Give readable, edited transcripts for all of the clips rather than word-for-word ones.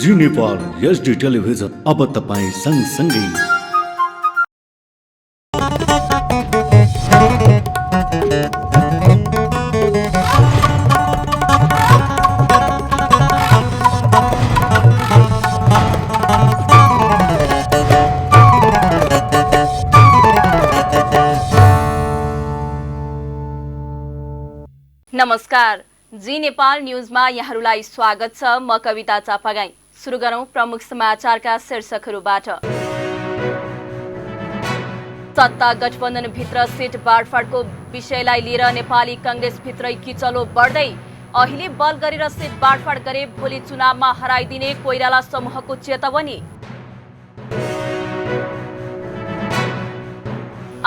जी Nepal HD television अब तपाईं सँगसँगै। नमस्कार, जी नेपाल न्यूजमा यहाँहरूलाई स्वागत छ। म कविता चापागाई। सुरु गरौं प्रमुख समाचारका शीर्षकहरूबाट। सत्ता गठबन्धन भित्र सीट बाँडफाँडको विषयलाई लिएर नेपाली कांग्रेसभित्रै किचलो बढ्दै। अहिले बल गरेर सीट बाँडफाँड गरे भोलि चुनावमा हराइदिने कोइराला समूहको चेतावनी।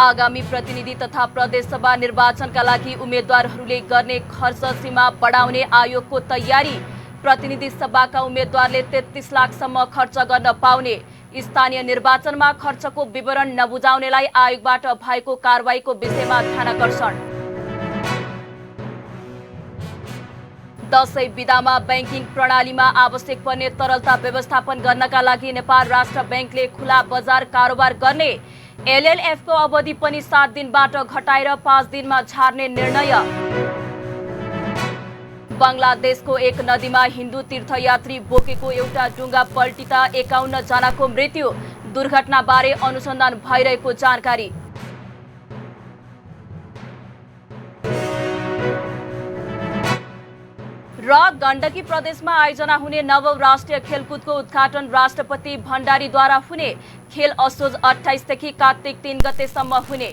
आगामी प्रतिनिधि तथा प्रदेशसभा निर्वाचनका लागि उम्मेद्वारहरूले गर्ने खर्च सीमा बढाउने आयोगको तयारी। प्रतिनिधि सभाका उम्मेद्वारले 33 लाखसम्म खर्च गर्न पाउने। स्थानीय निर्वाचनमा खर्चको विवरण नबुझाउनेलाई आयोगबाट भएको कारबाहीको विषयमा ध्यानाकर्षण। दशैं बिदामा बैंकिङ प्रणालीमा आवश्यक पर्ने तरलता व्यवस्थापन गर्नका लागि नेपाल राष्ट्र बैंकले खुला बजार कारोबार गर्ने। एलएलएफको अवधि पनि 7 दिनबाट घटाएर 5 दिनमा झार्ने निर्णय। बंगलादेशको एक नदीमा हिन्दू तीर्थयात्री बोकेको एउटा डुङ्गा पल्टिँदा 51 जनाको मृत्यु। दुर्घटनाबारे अनुसन्धान भइरहेको जानकारी। र गण्डकी प्रदेशमा आयोजना हुने नवौं राष्ट्रिय खेलकुदको उद्घाटन राष्ट्रपति भण्डारीद्वारा हुने। खेल असोज 28 देखि कार्तिक 3 गतेसम्म हुने।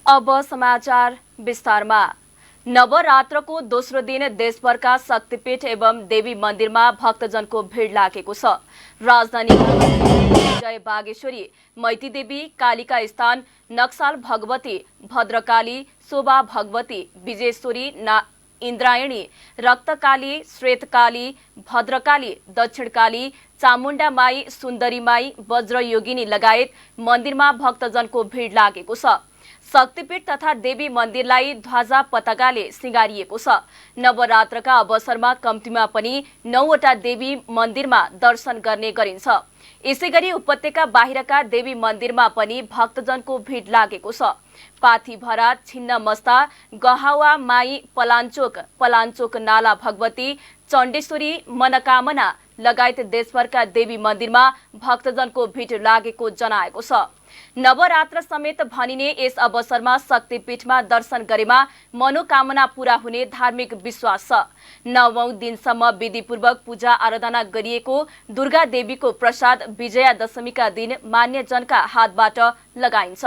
अब समाचार विस्तारमा। नवरात्रको दोस्रो दिन देशभरका शक्तिपीठ एवं देवी मन्दिरमा भक्तजनको भिड लागेको छ। राजधानी जय बागेश्वरी, मैतीदेवी, कालिका स्थान, नक्साल भगवती, भद्रकाली, शोभा भगवती, विजेश्वरी, इन्द्रायणी, रक्तकाली, श्वेतकाली, भद्रकाली, दक्षिणकाली, चामुण्डा माई, सुन्दरी माई, वज्रयोगिनी लगायत मन्दिरमा भक्तजनको भिड लागेको छ। शक्तिपीठ तथा देवी मन्दिरलाई ध्वजा पताकाले सिंगारिएको छ। नवरात्रका अवसरमा कम्तीमा पनि 9 वटा देवी मन्दिरमा दर्शन गर्ने गरिन्छ। यसैगरी उपत्यका बाहिरका देवी मन्दिरमा पनि भक्तजनको भिड लागेको छ। पाथीभरा, छिन्नमस्ता, गहावा माई, पलाञ्चोक नाला भगवती, चण्डेश्वरी, मनकामना लगायत देशभरका देवी मन्दिरमा भक्तजनको भिड लागेको जनाएको छ। नवरात्र समेत भनिने यस अवसरमा शक्तिपीठमा दर्शन गरेमा मनोकामना पूरा हुने धार्मिक विश्वास छ। 9औं दिनसम्म विधिपूर्वक पूजा आराधना गरिएको दुर्गा देवीको प्रसाद विजया दशमीका दिन मान्यजनका हातबाट लगाइन्छ।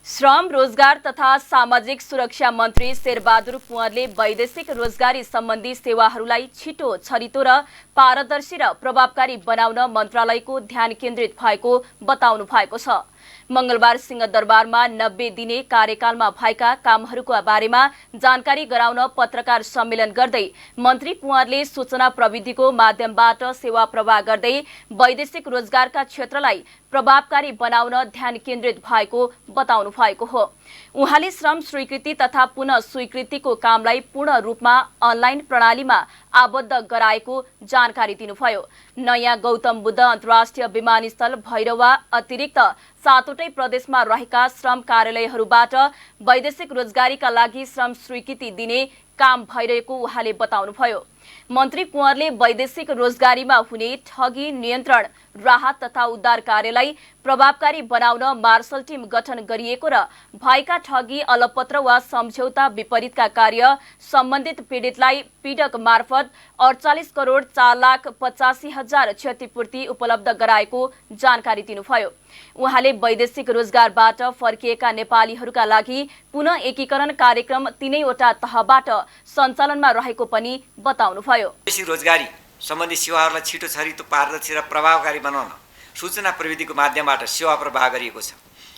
श्रम, रोजगार तथा सामाजिक सुरक्षा मन्त्री शेरबहादुर कुँवरले वैदेशिक रोजगारी सम्बन्धी सेवाहरूलाई छिटो, छरितो र पारदर्शी र प्रभावकारी बनाउन मन्त्रालयको ध्यान केन्द्रित भएको बताउनु भएको छ। मंगलबार सिंहदरबारमा 90 दिने कार्यकालमा भएका कामहरूका बारेमा जानकारी गराउन पत्रकार सम्मेलन गर्दै मन्त्री कुँवरले सूचना प्रविधिको माध्यमबाट सेवा प्रवाह गर्दै वैदेशिक रोजगारका क्षेत्रलाई प्रभावकारी बनाउन ध्यान केन्द्रित भएको बताउनु भएको हो। उहाँले श्रम स्वीकृति तथा पुनः स्वीकृतिको कामलाई पूर्ण रूपमा अनलाइन प्रणालीमा आबद्ध गराएको जानकारी दिनुभयो। नयाँ गौतम बुद्ध अन्तर्राष्ट्रिय विमानस्थल भैरवा अतिरिक्त 7वटै प्रदेशमा रहेका श्रम कार्यालयहरूबाट वैदेशिक रोजगारीका लागि श्रम स्वीकृति दिने काम भइरहेको उहाँले बताउनुभयो। मन्त्री कुँवरले वैदेशिक रोजगारीमा हुने ठगी नियन्त्रण, राहत तथा उद्धार कार्यलाई प्रभावकारी बनाउन मार्शल टिम गठन गरिएको र भएका ठगी, अलपत्र वा सम्झौता विपरीतका कार्य सम्बन्धित पीडितलाई पीडक मार्फत 48 करोड 4,85,000 क्षतिपूर्ति उपलब्ध गराएको जानकारी दिनुभयो। उहाँले वैदेशिक रोजगारबाट फर्किएका नेपालीहरूका लागि पुनः एकीकरण कार्यक्रम 3 वटा तहबाट सञ्चालनमा रहेको पनि बताउनुभयो। वैदेशिक रोजगारी सम्बन्धी सेवाहरूलाई छिटो, छरितो, पारदर्शी र प्रभावकारी बनाउन सूचना प्रविधिको माध्यमबाट सेवा प्रवाह गरिएको छ।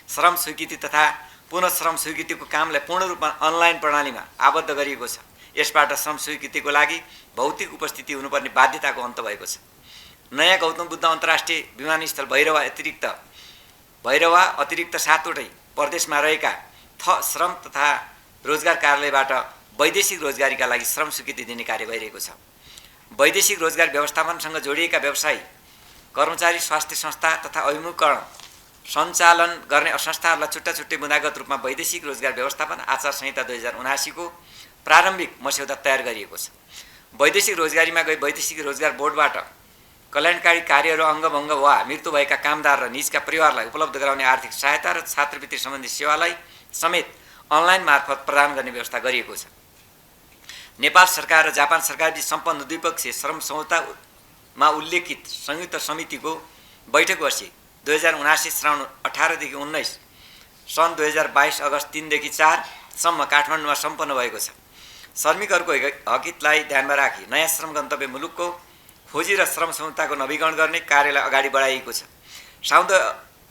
श्रम स्वीकृति तथा पुनः श्रम स्वीकृतिको कामलाई पूर्ण रूपमा अनलाइन प्रणालीमा आबद्ध गरिएको छ। यसबाट श्रम स्वीकृतिको लागि भौतिक उपस्थिति हुनुपर्ने बाध्यताको अन्त भएको छ। नयाँ गौतम बुद्ध अन्तर्राष्ट्रिय विमानस्थल भैरवा अतिरिक्त 7वटै प्रदेशमा रहेका श्रम तथा रोजगार कार्यालयबाट वैदेशिक रोजगारीका लागि श्रम स्वीकृति दिने कार्य भइरहेको छ। वैदेशिक रोजगार व्यवस्थापनसँग जोडिएका व्यवसायी, कर्मचारी, स्वास्थ्य संस्था तथा अभिमुखीकरण सञ्चालन गर्ने संस्थाहरूलाई छुट्टा छुट्टै मुद्दागत रूपमा वैदेशिक रोजगार व्यवस्थापन आचार संहिता 2079 को प्रारम्भिक मस्यौदा तयार गरिएको छ। वैदेशिक रोजगारीमा गई वैदेशिक रोजगार बोर्डबाट कल्याणकारी कार्यहरू अङ्गभङ्ग वा मृत्यु भएका कामदार र निजका परिवारलाई उपलब्ध गराउने आर्थिक सहायता र छात्रवृत्ति सम्बन्धी सेवालाई समेत अनलाइन मार्फत प्रदान गर्ने व्यवस्था गरिएको छ। नेपाल सरकार र जापान सरकारबीच सम्पन्न द्विपक्षीय श्रम समझौतामा उल्लेखित संयुक्त समितिको बैठक वर्ष 2079 श्रावण 18 देखि 19, सन् 2022 अगस्त 3 देखि 4 सम्म काठमाडौँमा सम्पन्न भएको छ। श्रमिकहरूको हकितलाई ध्यानमा राखी नयाँ श्रम गन्तव्य मुलुकको खोजी र श्रम समझौताको नवीकरण गर्ने कार्यलाई अगाडि बढाइएको छ।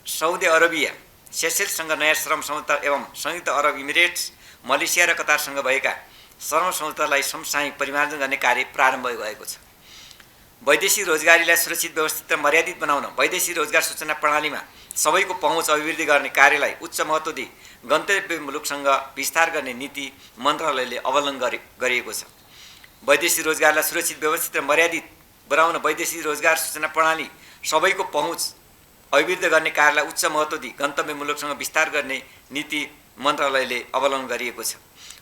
साउदी अरबिया, सेसेल्ससँग नयाँ श्रम समझौता एवं संयुक्त अरब इमिरेट्स, मलेसिया र कतारसँग भएका श्रम समझौतालाई समसामयिक परिमार्जन गर्ने कार्य प्रारम्भ भएको छ। वैदेशिक रोजगारीलाई सुरक्षित, व्यवस्थित र मर्यादित बनाउन वैदेशिक रोजगार सूचना प्रणालीमा सबैको पहुँच अभिवृद्धि गर्ने कार्यलाई उच्च महत्त्व दिई गन्तव्य मुलुकसँग विस्तार गर्ने नीति मन्त्रालयले अवलम्बन गरिएको छ। वैदेशिक रोजगारलाई सुरक्षित, व्यवस्थित र मर्यादित बनाउन वैदेशिक रोजगार सूचना प्रणाली सबैको पहुँच अभिवृद्धि गर्ने कार्यलाई उच्च महत्त्व दिई गन्तव्य मुलुकसँग विस्तार गर्ने नीति मन्त्रालयले अवलम्बन गरिएको छ।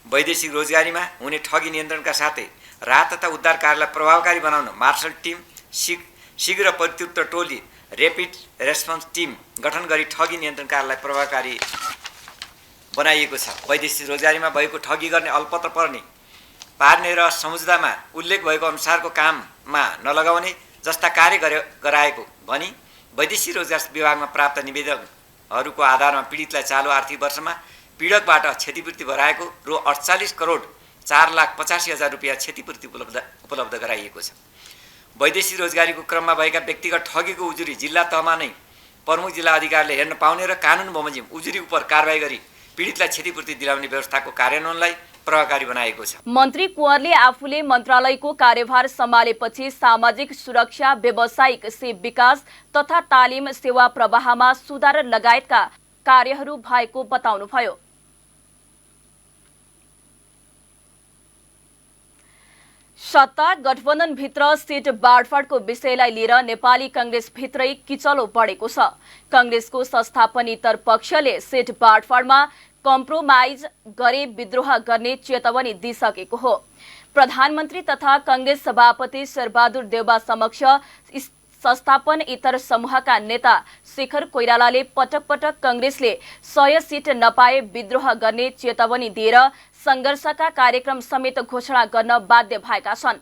वैदेशिक रोजगारीमा हुने ठगी नियन्त्रणका साथै राहत तथा उद्धार कार्यलाई प्रभावकारी बनाउन मार्शल टिम, शीघ्र प्रत्युत्तर टोली, ऱ्यापिड रेस्पोन्स टिम गठन गरी ठगी नियन्त्रण कार्यलाई प्रभावकारी बनाइएको छ। वैदेशिक रोजगारीमा भएको ठगी गर्ने, अलपत्र पार्ने र सम्झौतामा उल्लेख भएको अनुसारको काममा नलगाउने जस्ता कार्य गराएको भनी वैदेशिक रोजगार विभागमा प्राप्त निवेदनहरूको आधारमा पीडितलाई चालु आर्थिक वर्षमा पीडकबाट क्षतिपूर्ति भराएको रु 48,04,85,000 रुपियाँ क्षतिपूर्ति उपलब्ध गराइएको छ। वैदेशिक रोजगारीको क्रममा भएका व्यक्तिगत ठगीको उजुरी जिल्ला तहमा नै प्रमुख जिल्ला अधिकारीले हेर्न पाउने र कानुन बमोजिम उजुरी उपर कारबाही गरी पीडितलाई क्षतिपूर्ति दिलाउने व्यवस्थाको कार्यान्वयनलाई प्रभावकारी बनाएको छ। मन्त्री कुँवरले आफूले मन्त्रालयको कार्यभार सम्हालेपछि सामाजिक सुरक्षा, व्यावसायिक सेवा विकास तथा तालिम सेवा प्रवाहमा सुधार लगायतका कार्यहरू भएको बताउनुभयो। सत्ता गठबन्धनभित्र सिट बाँडफाँडको विषयलाई लिएर नेपाली कांग्रेस भित्रै किचलो बढेको छ। कांग्रेसको संस्थापनेतर पक्षले सिट बाँडफाँडमा कम्प्रोमाइज गरे विद्रोह गर्ने चेतावनी दिइसकेको हो। प्रधानमन्त्री तथा कांग्रेस सभापति शेरबहादुर देउबा समक्ष संस्थापन इतर समूहका नेता शेखर कोइरालाले पटक पटक कांग्रेसले 100 सिट नपाए विद्रोह गर्ने चेतावनी दिएर संघर्षका कार्यक्रम समेत घोषणा गर्न बाध्य भएका छन्।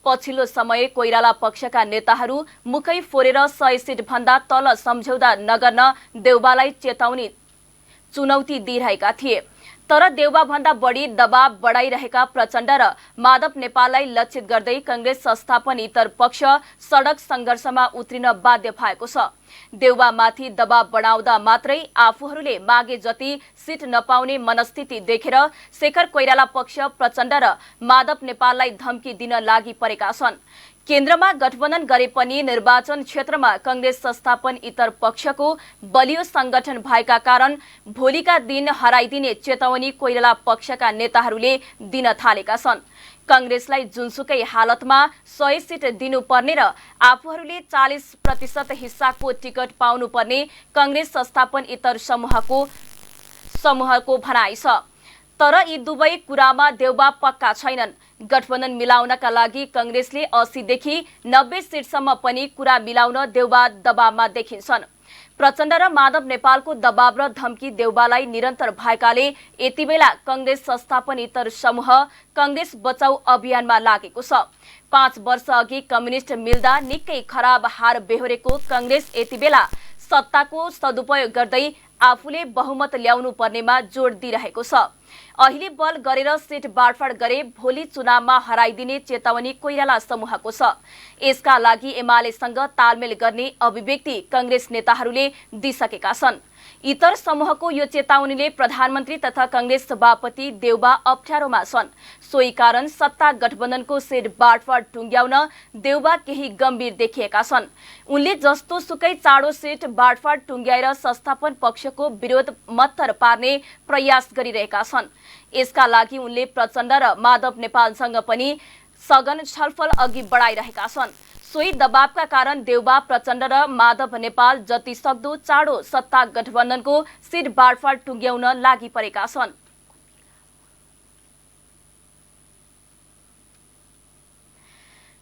पछिल्लो समय कोइराला पक्षका नेताहरू मुखै फोरेर 100 सिट भन्दा तल सम्झौता नगर्न देउबालाई चुनौती दिइरहेका थिए। तर देउबा भन्दा बढी दबाव बढाइरहेका प्रचण्ड र माधव नेपाललाई लक्षित गर्दै कांग्रेस संस्थापन इतर पक्ष सडक संघर्षमा उत्रिन बाध्य भएको छ। देउबामाथि दबाव बढाउँदा मात्रै आफूहरूले मागे जति सिट नपाउने मनस्थिति देखेर शेखर कोइराला पक्ष प्रचण्ड र माधव नेपाललाई धम्की दिन लागि परेका छन्। केन्द्रमा गठबन्धन गरे पनि निर्वाचन क्षेत्रमा कांग्रेस संस्थापन इतर पक्षको बलियो संगठन भएका कारण भोलिका दिन हराइदिने चेतावनी कोइराला पक्षका नेताहरूले दिन थालेका छन्। कांग्रेसलाई जुनसुकै हालतमा 100 सिट दिनुपर्ने र आफूहरूले 40% हिस्साको टिकट पाउनुपर्ने कांग्रेस संस्थापन इतर समूहको भनाइ छ। तर यी दुवै कुरामा देउबा पक्का छैनन्। गठबन्धन मिलाउनका लागि कांग्रेसले 80 देखि 90 सिटसम्म पनि कुरा मिलाउन देउबा दबावमा देखिन्छन्। प्रचण्ड र माधव नेपालको दबाव र धम्की देउबालाई निरन्तर भएकाले यति बेला कांग्रेस संस्थापन इतर समूह कांग्रेस बचाउ अभियानमा लागेको छ। 5 वर्ष अघि कम्युनिस्ट मिल्दा निकै खराब हार बेहोरेको कांग्रेस यति बेला सत्ताको सदुपयोग गर्दै आफूले बहुमत ल्याउनु पर्नेमा जोड दिइरहेको छ। अहिले बल गरेर सिट बाँडफाँड गरे भोलि चुनावमा हराइदिने चेतावनी कोइराला समूहको छ। यसका लागि एमालेसँग तालमेल गर्ने अभिव्यक्ति कांग्रेस नेताहरूले दिइसकेका छन्। इतर समूहको यो चेतावनीले प्रधानमन्त्री तथा कांग्रेस सभापति देउबा अप्ठ्यारोमा छन्। सोही कारण सत्ता गठबन्धनको सिट बाँडफाँड टुङ्ग्याउन देउबा केही गम्भीर देखिएका छन्। उनले जस्तो सुकै चाँडो सिट बाँडफाँड टुङ्ग्याएर संस्थापन पक्ष खर्चको विरोध मत्तर पार्ने प्रयास गरिरहेका छन्। यसका लागि उनले प्रचण्ड र माधव नेपालसँग पनि सघन छलफल अघि बढाइरहेका छन्। सोही दबावका कारण देउबा प्रचण्ड र माधव नेपाल जतिसक्दो चाँडो सत्ता गठबन्धनको सिट बाँडफाँड टुङ्ग्याउन लागि परेका छन्।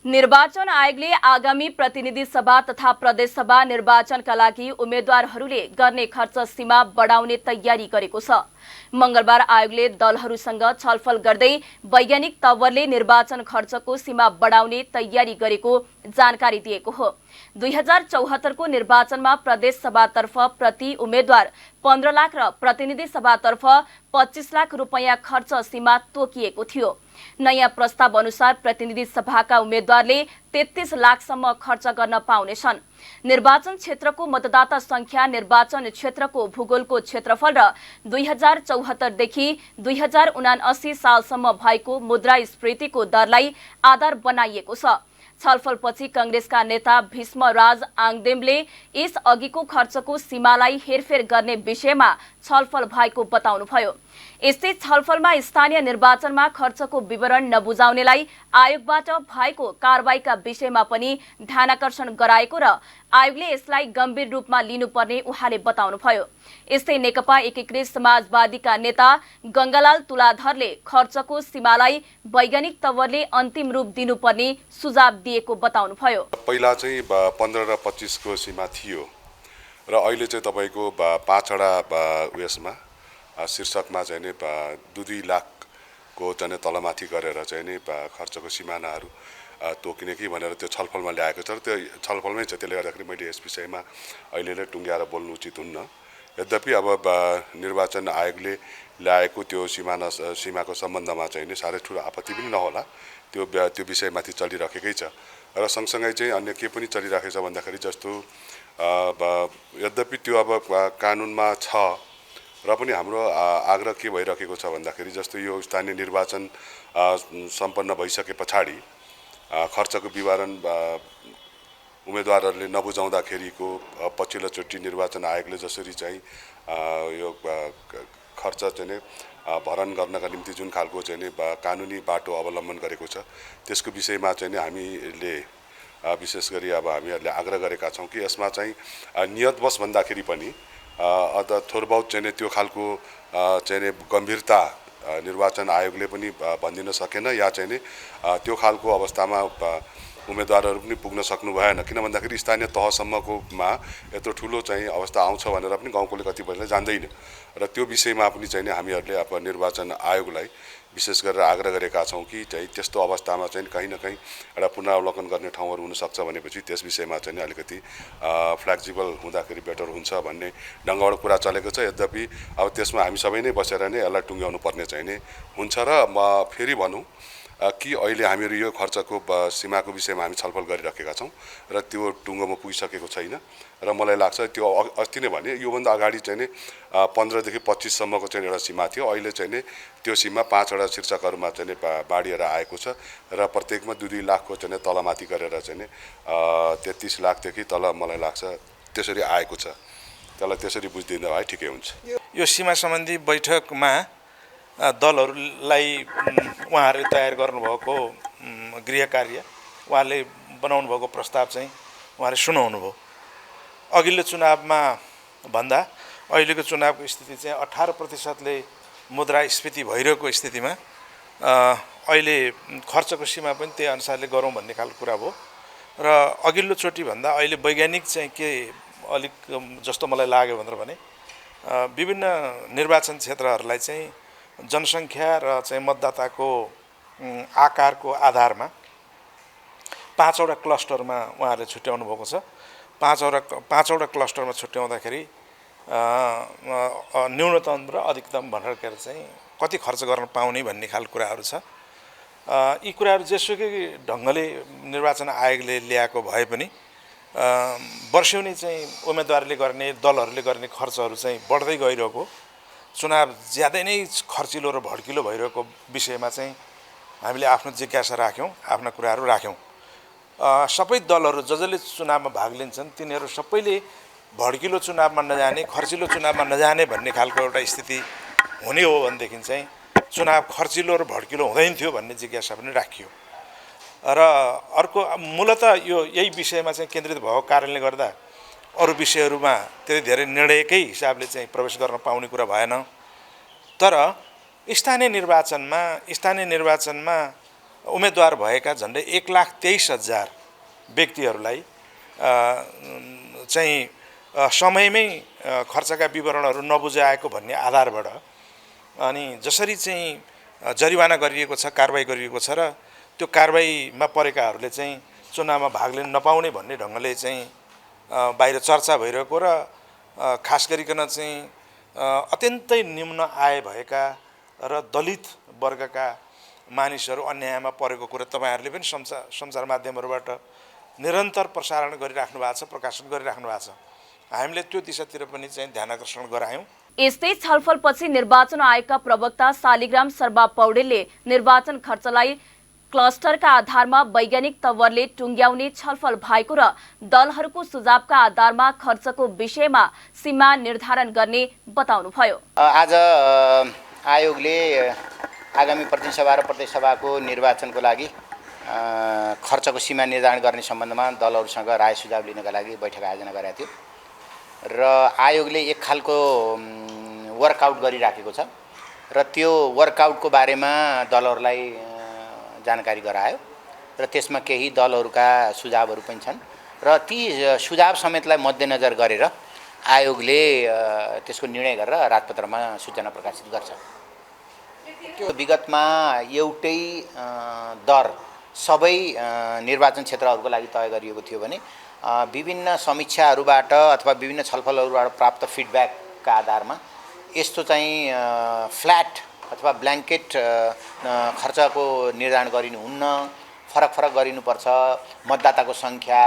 निर्वाचन आयोगले आगामी प्रतिनिधि सभा तथा प्रदेश सभा निर्वाचनका लागि उम्मेद्वारहरूले गर्ने खर्च सीमा बढाउने तयारी गरेको छ। मंगलबार आयोगले दलहरूसँग छलफल गर्दै वैज्ञानिक तवरले निर्वाचन खर्चको सीमा बढाउने तयारी गरेको जानकारी दिएको हो। 2074 को निर्वाचनमा प्रदेश सभातर्फ प्रति उम्मेद्वार 15 लाख र प्रतिनिधि सभातर्फ 25 लाख रुपैयाँ खर्च सीमा तोकिएको थियो। नयाँ प्रस्ताव अनुसार प्रतिनिधि सभाका उम्मेद्वारले 33 लाखसम्म खर्च गर्न पाउनेछन्। निर्वाचन क्षेत्रको मतदाता संख्या, निर्वाचन क्षेत्रको भूगोलको क्षेत्रफल र 2074 देखि 2079 सालसम्म भएको मुद्रास्फीतिको दरलाई आधार बनाइएको छ। छलफलपछि कांग्रेसका नेता भीष्मराज आङदेमले यस अघिको खर्चको सीमालाई हेरफेर गर्ने विषयमा छलफल भएको बताउनुभयो। यस्तै छलफलमा स्थानीय निर्वाचनमा खर्चको विवरण नबुझाउनेलाई आयोगबाट भएको कारबाहीका विषयमा पनि ध्यानाकर्षण गराएको र आयोगले यसलाई गम्भीर रूपमा लिनुपर्ने उहाँले बताउनुभयो। यस्तै नेकपा एकीकृत समाजवादीका नेता गंगालाल तुलाधरले खर्चको सीमालाई वैज्ञानिक तवरले अन्तिम रूप दिनुपर्ने सुझाव दिएको बताउनुभयो। पहिला चाहिँ 15 र 25 को सीमा थियो र अहिले चाहिँ तपाईको 5 वटा उयसमा शीर्षकमा चाहिँ नि 2 लाख को चाहिँ तलमाथि गरेर चाहिँ नि खर्चको सीमानाहरू तोकिने कि भनेर त्यो छलफलमा ल्याएको छ र त्यो छलफलमै छ। त्यसले गर्दाखेरि मैले यस विषयमा अहिले टुङ्ग्याएर बोल्नु उचित हुन्न। यद्यपि अब निर्वाचन आयोगले ल्याएको त्यो सीमाको सम्बन्धमा चाहिँ नि साह्रै ठुलो आपत्ति पनि नहोला, त्यो विषयमाथि चलिराखेकै छ र सँगसँगै चाहिँ अन्य के पनि चलिराखेको छ भन्दाखेरि जस्तो यद्यपि त्यो अब कानुनमा छ र पनि हाम्रो आग्रह के भइरहेको छ भन्दाखेरि जस्तो यो स्थानीय निर्वाचन सम्पन्न भइसके पछाडि खर्चको विवरण उम्मेदवारहरूले नबुझाउँदाखेरिको पछिल्लो चोटि निर्वाचन आयोगले जसरी चाहिँ यो खर्च चाहिँ भरण गर्नका निम्ति जुन खालको चाहिँ कानुनी बाटो अवलम्बन गरेको छ त्यसको विषयमा चाहिँ हामीले विशेष गरी अब हामीहरूले आग्रह गरेका छौँ कि यसमा चाहिँ नियतवश भन्दाखेरि पनि अझ थोरबहुत चाहिँ त्यो खालको चाहिँ गम्भीरता निर्वाचन आयोगले पनि भनिदिन सकेन या चाहिँ त्यो खालको अवस्थामा उम्मेदवारहरू पनि पुग्न सक्नु भएन। किन भन्दाखेरि स्थानीय तहसम्मकोमा यत्रो ठुलो चाहिँ अवस्था आउँछ भनेर पनि गाउँकोले कतिपयले जान्दैन र त्यो विषयमा पनि चाहिँ हामीहरूले अब निर्वाचन आयोगलाई विशेष गरेर आग्रह गरेका छौँ कि चाहिँ त्यस्तो अवस्थामा चाहिँ कहीँ न कहीँ एउटा पुनरावलोकन गर्ने ठाउँहरू हुनसक्छ भनेपछि त्यस विषयमा चाहिँ अलिकति फ्लेक्सिबल हुँदाखेरि बेटर हुन्छ भन्ने ढङ्गबाट कुरा चलेको छ। यद्यपि अब त्यसमा हामी सबै नै बसेर नै यसलाई टुङ्ग्याउनु पर्ने चाहिँ हुन्छ र म फेरि भनौँ कि अहिले हामीहरू यो खर्चको सीमाको विषयमा हामी छलफल गरिराखेका छौँ र त्यो टुङ्गोमा पुगिसकेको छैन र मलाई लाग्छ त्यो अस्ति नै भने योभन्दा अगाडि चाहिँ 15 देखि 25 सम्मको चाहिँ एउटा सीमा थियो। अहिले चाहिँ त्यो सीमा 5 वटा शीर्षकहरूमा चाहिँ बाढिएर आएको छ र प्रत्येकमा 2 लाखको चाहिँ तलमाथि गरेर चाहिँ 33 लाखदेखि तल मलाई लाग्छ त्यसरी आएको छ। त्यसलाई त्यसरी बुझिदिँदा भए ठिकै हुन्छ। यो सीमा सम्बन्धी बैठकमा दलहरूलाई उहाँहरूले तयार गर्नुभएको गृह कार्य उहाँले बनाउनु भएको प्रस्ताव चाहिँ उहाँले सुनाउनु भयो। अघिल्लो चुनावमा भन्दा अहिलेको चुनावको स्थिति चाहिँ 18%ले मुद्रास्फीति भइरहेको स्थितिमा अहिले खर्चको सीमा पनि त्यही अनुसारले गरौँ भन्ने खालको कुरा भयो र अघिल्लो चोटि भन्दा अहिले वैज्ञानिक चाहिँ के अलिक जस्तो मलाई लाग्यो भनेर भने विभिन्न निर्वाचन क्षेत्रहरूलाई चाहिँ जनसङ्ख्या र चाहिँ मतदाताको आकारको आधारमा 5 वटा क्लस्टरमा उहाँहरूले छुट्याउनु भएको छ। 5 वटा क्लस्टरमा छुट्याउँदाखेरि न्यूनतम र अधिकतम भनेर चाहिँ कति खर्च गर्न पाउने भन्ने खालको कुराहरू छ। यी कुराहरू जेसुकै ढङ्गले निर्वाचन आयोगले ल्याएको भए पनि वर्षौनी चाहिँ उम्मेदवारले गर्ने दलहरूले गर्ने खर्चहरू चाहिँ बढ्दै गइरहेको, चुनाव ज्यादै नै खर्चिलो र भड्किलो भइरहेको विषयमा चाहिँ हामीले आफ्नो जिज्ञासा राख्यौँ, आफ्ना कुराहरू राख्यौँ। सबै दलहरू जसले चुनावमा भाग लिन्छन् तिनीहरू सबैले भड्किलो चुनावमा नजाने, खर्चिलो चुनावमा नजाने भन्ने खालको एउटा स्थिति हुने हो भनेदेखि चाहिँ चुनाव खर्चिलो र भड्किलो हुँदैन थियो भन्ने जिज्ञासा पनि राखियो। र अर्को मूलतः यो यही विषयमा चाहिँ केन्द्रित भएको कारणले गर्दा अरू विषयहरूमा त्यति धेरै निर्णयकै हिसाबले चाहिँ प्रवेश गर्न पाउने कुरा भएन। तर स्थानीय निर्वाचनमा उम्मेदवार भएका झन्डै 1,23,000 व्यक्तिहरूलाई चाहिँ समयमै खर्चका विवरणहरू नबुझाएको भन्ने आधारबाट अनि जसरी चाहिँ जरिवाना गरिएको छ, कारबाही गरिएको छ र त्यो कारबाहीमा परेकाहरूले चाहिँ चुनावमा भाग लिन नपाउने भन्ने ढङ्गले चाहिँ बाहिर चर्चा भइरहेको र खास गरिकन चाहिँ अत्यन्तै निम्न आय भएका र दलित वर्गका मानिसहरू अन्यायमा परेको कुरा तपाईँहरूले पनि सञ्चार माध्यमहरूबाट निरन्तर प्रसारण गरिराख्नु भएको छ, प्रकाशन गरिराख्नु भएको छ। हामीले त्यो दिशातिर पनि चाहिँ ध्यान आकर्षण गरायौँ। यस्तै छलफलपछि निर्वाचन आयोगका प्रवक्ता शालिग्राम शर्मा पौडेलले निर्वाचन खर्चलाई क्लस्टरका आधारमा वैज्ञानिक तवरले टुङ्ग्याउने छलफल भएको र दलहरूको सुझावका आधारमा खर्चको विषयमा सीमा निर्धारण गर्ने बताउनुभयो। आज आयोगले आगामी प्रतिनिधि सभा र प्रदेश सभाको निर्वाचनको लागि खर्चको सीमा निर्धारण गर्ने सम्बन्धमा दलहरूसँग राय सुझाव लिनका लागि बैठक आयोजना गरेको थियो र आयोगले एक खालको वर्कआउट गरिराखेको छ र त्यो वर्कआउटको बारेमा दलहरूलाई जानकारी गरायो र त्यसमा केही दलहरूका सुझावहरू पनि छन् र ती सुझाव समेतलाई मध्यनजर गरेर आयोगले त्यसको निर्णय गरेर राजपत्रमा सूचना प्रकाशित गर्छ। त्यो विगतमा एउटै दर सबै निर्वाचन क्षेत्रहरूको लागि तय गरिएको थियो भने विभिन्न समीक्षाहरूबाट अथवा विभिन्न छलफलहरूबाट प्राप्त फिडब्याकका आधारमा यस्तो चाहिँ फ्ल्याट अथवा ब्ल्याङ्केट खर्चको निर्धारण गरिनुहुन्न, फरक फरक गरिनुपर्छ। मतदाताको सङ्ख्या,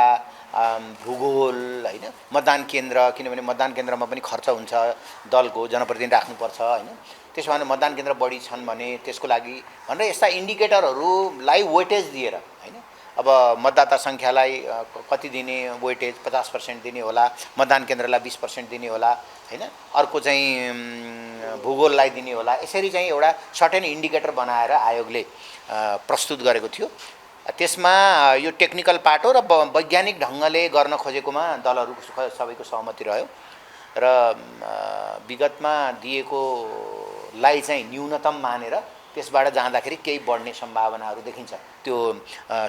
भूगोल, होइन, मतदान केन्द्र, किनभने मतदान केन्द्रमा पनि खर्च हुन्छ, दलको जनप्रतिनिधि राख्नुपर्छ, होइन, त्यसो भने मतदान केन्द्र बढी छन् भने त्यसको लागि भनेर यस्ता इन्डिकेटरहरूलाई वेटेज दिएर, होइन, अब मतदाता सङ्ख्यालाई कति दिने वेटेज 50% दिने होला, मतदान केन्द्रलाई 20% दिने होला, होइन, अर्को चाहिँ भूगोललाई दिने होला, यसरी चाहिँ एउटा सर्टेन इन्डिकेटर बनाएर आयोगले प्रस्तुत गरेको थियो। त्यसमा यो टेक्निकल पाटो र वैज्ञानिक ढङ्गले गर्न खोजेकोमा दलहरूको सबैको सहमति रह्यो र विगतमा दिएकोलाई चाहिँ न्यूनतम मानेर त्यसबाट जाँदाखेरि केही बढ्ने सम्भावनाहरू देखिन्छ। त्यो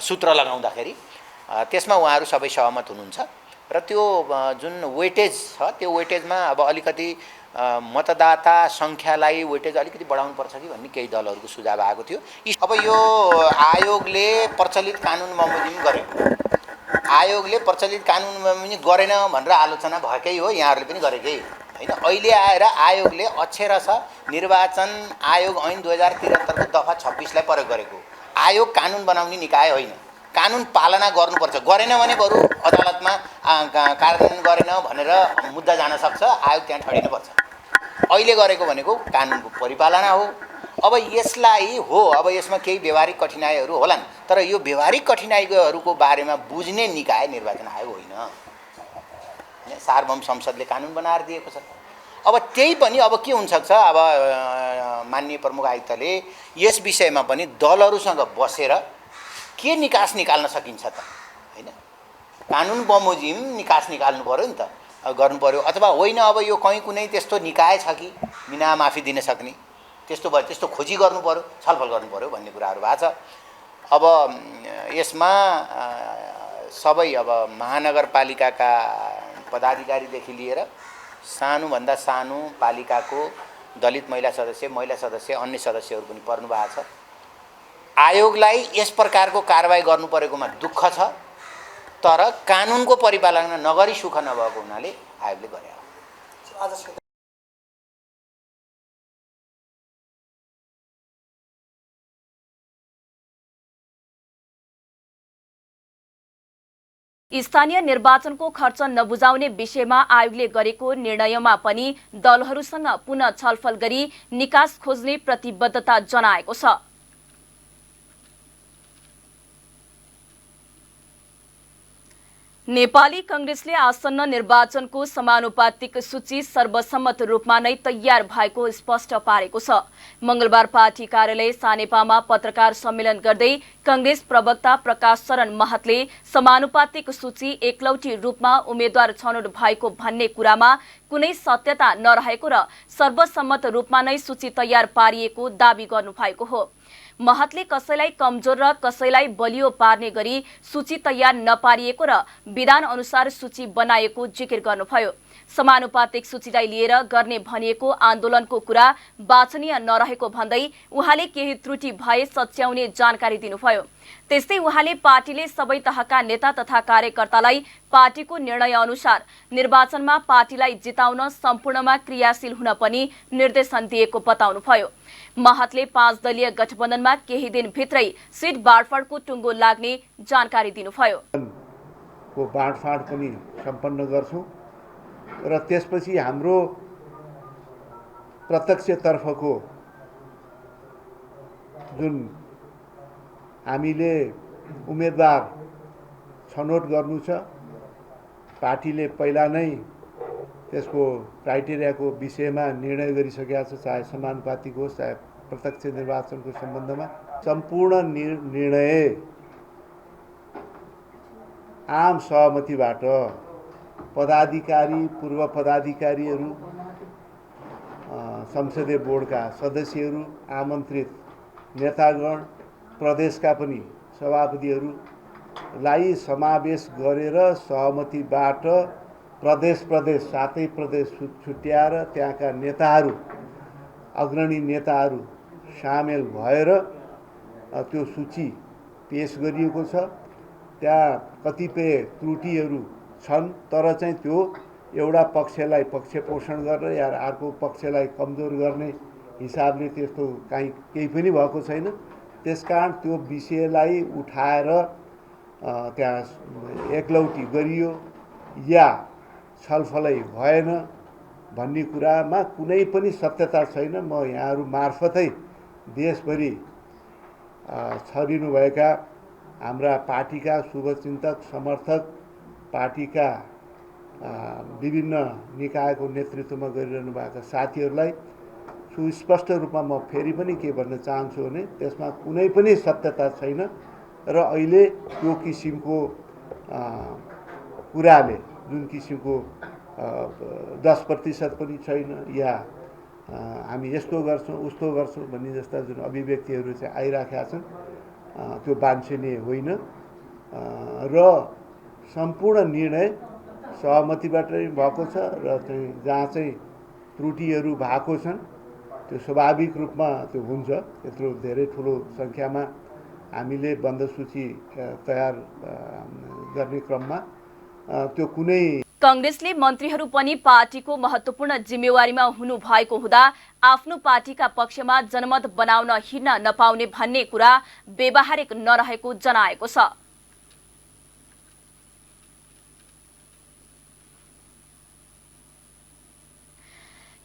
सूत्र लगाउँदाखेरि त्यसमा उहाँहरू सबै सहमत हुनुहुन्छ र त्यो जुन वेटेज छ त्यो वेटेजमा अब अलिकति मतदाता सङ्ख्यालाई वेटेज अलिकति बढाउनुपर्छ कि भन्ने केही दलहरूको सुझाव आएको थियो। अब यो आयोगले प्रचलित कानुन बमोजिम गर्यो, आयोगले प्रचलित कानुन बमोजिम गरेन भनेर आलोचना भएकै हो, यहाँहरूले पनि गरेकै होइन। अहिले आएर आयोगले अक्षरश निर्वाचन आयोग ऐन 2073 को दफा 26 लाई प्रयोग गरेको। आयोग कानुन बनाउने निकाय होइन, कानुन पालना गर्नुपर्छ। गरेन भने बरु अदालतमा कार्यान्वयन गरेन भनेर मुद्दा जान सक्छ, आयोग त्यहाँ ठडिनुपर्छ। अहिले गरेको भनेको कानुनको परिपालना हो। अब यसलाई हो, अब यसमा केही व्यवहारिक कठिनाइहरू होलान्, तर यो व्यवहारिक कठिनाइहरूको बारेमा बुझ्ने निकाय निर्वाचन आयोग होइन। सार्वभौम संसदले कानुन बनाएर दिएको छ। अब त्यही पनि अब के हुन सक्छ, अब माननीय प्रमुख आयुक्तले यस विषयमा पनि दलहरूसँग बसेर के निकास निकाल्न सकिन्छ त, होइन, कानुन बमोजिम निकास निकाल्नु पर्यो नि त, गर्नु पर्यो। अथवा होइन अब यो कहीँ कुनै त्यस्तो निकाय छ कि बिना माफी दिन सक्ने, त्यस्तो भयो, त्यस्तो खोजी गर्नु पर्यो, छलफल गर्नु पर्यो भन्ने कुराहरू भएको छ। अब यसमा सबै अब महानगरपालिकाका पदाधिकारीदेखि लिएर सानोभन्दा सानो पालिकाको दलित महिला सदस्य, अन्य सदस्यहरू पनि पर्नु भएको छ। आयोगलाई यस प्रकारको कारबाही गर्नु परेकोमा दुःख छ, तर कानुनको परिपालना नगरी सुख नभएको हुनाले आयोगले गरे हो। स्थानीय निर्वाचनको खर्च नबुझाउने विषयमा आयोगले गरेको निर्णयमा पनि दलहरूसँग पुनः छलफल गरी निकास खोज्ने प्रतिबद्धता जनाएको छ। नेपाली कांग्रेसले आसन्न निर्वाचनको समानुपातिक सूची सर्वसम्मत रूपमा नै तयार भएको स्पष्ट पारेको छ। मंगलबार पार्टी कार्यालय सानेपामा पत्रकार सम्मेलन गर्दै कांग्रेस प्रवक्ता प्रकाश शरण महतले समानुपातिक सूची एकलौटी रूपमा उम्मेद्वार छनौट भएको भन्ने कुरामा कुनै सत्यता नरहेको र सर्वसम्मत रूपमा नै सूची तयार पारिएको दावी गर्नुभएको हो। महतले कसैलाई कमजोर र कसैलाई बलियो पार्ने गरी सूची तयार नपारिएको र विधान अनुसार सूची बनाएको जिकिर गर्नुभयो। समानुपातिक सूचीलाई लिएर गर्ने भनिएको आन्दोलनको कुरा वाचनीय नरहेको भन्दै उहाँले केही त्रुटि भए सच्याउने जानकारी दिनुभयो। त्यस्तै उहाँले पार्टीले सबै तहका नेता तथा कार्यकर्तालाई पार्टीको निर्णय अनुसार निर्वाचनमा पार्टीलाई जिताउन सम्पूर्णमा क्रियाशील हुन पनि निर्देशन दिएको बताउनुभयो। महतले 5 दलीय गठबन्धनमा केही दिनभित्रै सिट बाँडफाँडको टुङ्गो लाग्ने जानकारी दिनुभयो। बाँडफाँड पनि सम्पन्न गर्छौं र त्यसपछि हाम्रो प्रत्यक्षतर्फको जुन हामीले उम्मेदवार छनौट गर्नु छ, पार्टीले पहिला नै त्यसको क्राइटेरियाको विषयमा निर्णय गरिसकेको छ, चाहे समानुपातिक होस् चाहे प्रत्यक्ष निर्वाचनको सम्बन्धमा। सम्पूर्ण निर्णय आम सहमतिबाट पदाधिकारी, पूर्व पदाधिकारीहरू, संसदीय बोर्डका सदस्यहरू, आमन्त्रित नेतागण, प्रदेशका पनि सभापतिहरूलाई समावेश गरेर सहमतिबाट प्रदेश सातै प्रदेश छुट्याएर त्यहाँका नेताहरू, अग्रणी नेताहरू सामेल भएर त्यो सूची पेश गरिएको छ। त्यहाँ कतिपय त्रुटिहरू छन्, तर चाहिँ त्यो एउटा पक्षलाई पक्षपोषण गर्न या अर्को पक्षलाई कमजोर गर्ने हिसाबले त्यस्तो केही पनि भएको छैन। त्यसकारण त्यो विषयलाई उठाएर त्यहाँ एकलौटी गरियो या छलफलै भएन भन्ने कुरामा कुनै पनि सत्यता छैन। म यहाँहरू मार्फतै देशभरि छरिनुभएका हाम्रा पार्टीका शुभचिन्तक, समर्थक, पार्टीका विभिन्न निकायको नेतृत्वमा गरिरहनु भएका साथीहरूलाई सुस्पष्ट रूपमा म फेरि पनि के भन्न चाहन्छु भने त्यसमा कुनै पनि सत्यता छैन र अहिले त्यो किसिमको कुराले जुन किसिमको 10% पनि छैन या हामी यस्तो गर्छौँ उस्तो गर्छौँ भन्ने जस्ता जुन अभिव्यक्तिहरू चाहिँ आइराखेका छन् त्यो वाञ्छनीय होइन र सम्पूर्ण निर्णय सहमतिबाटै भएको छ र चाहिँ जहाँ चाहिँ त्रुटिहरू भएको छन् त्यो स्वाभाविक रूपमा त्यो हुन्छ। त्यत्रो धेरै ठुलो सङ्ख्यामा हामीले बन्द सूची तयार गर्ने क्रममा त्यो कुनै कांग्रेसले मन्त्रीहरू पनि पार्टीको महत्वपूर्ण जिम्मेवारीमा हुनु भएको हुँदा आफ्नो पार्टीका पक्षमा जनमत बनाउन हिँड्न नपाउने भन्ने कुरा व्यावहारिक नरहेको जनाएको छ।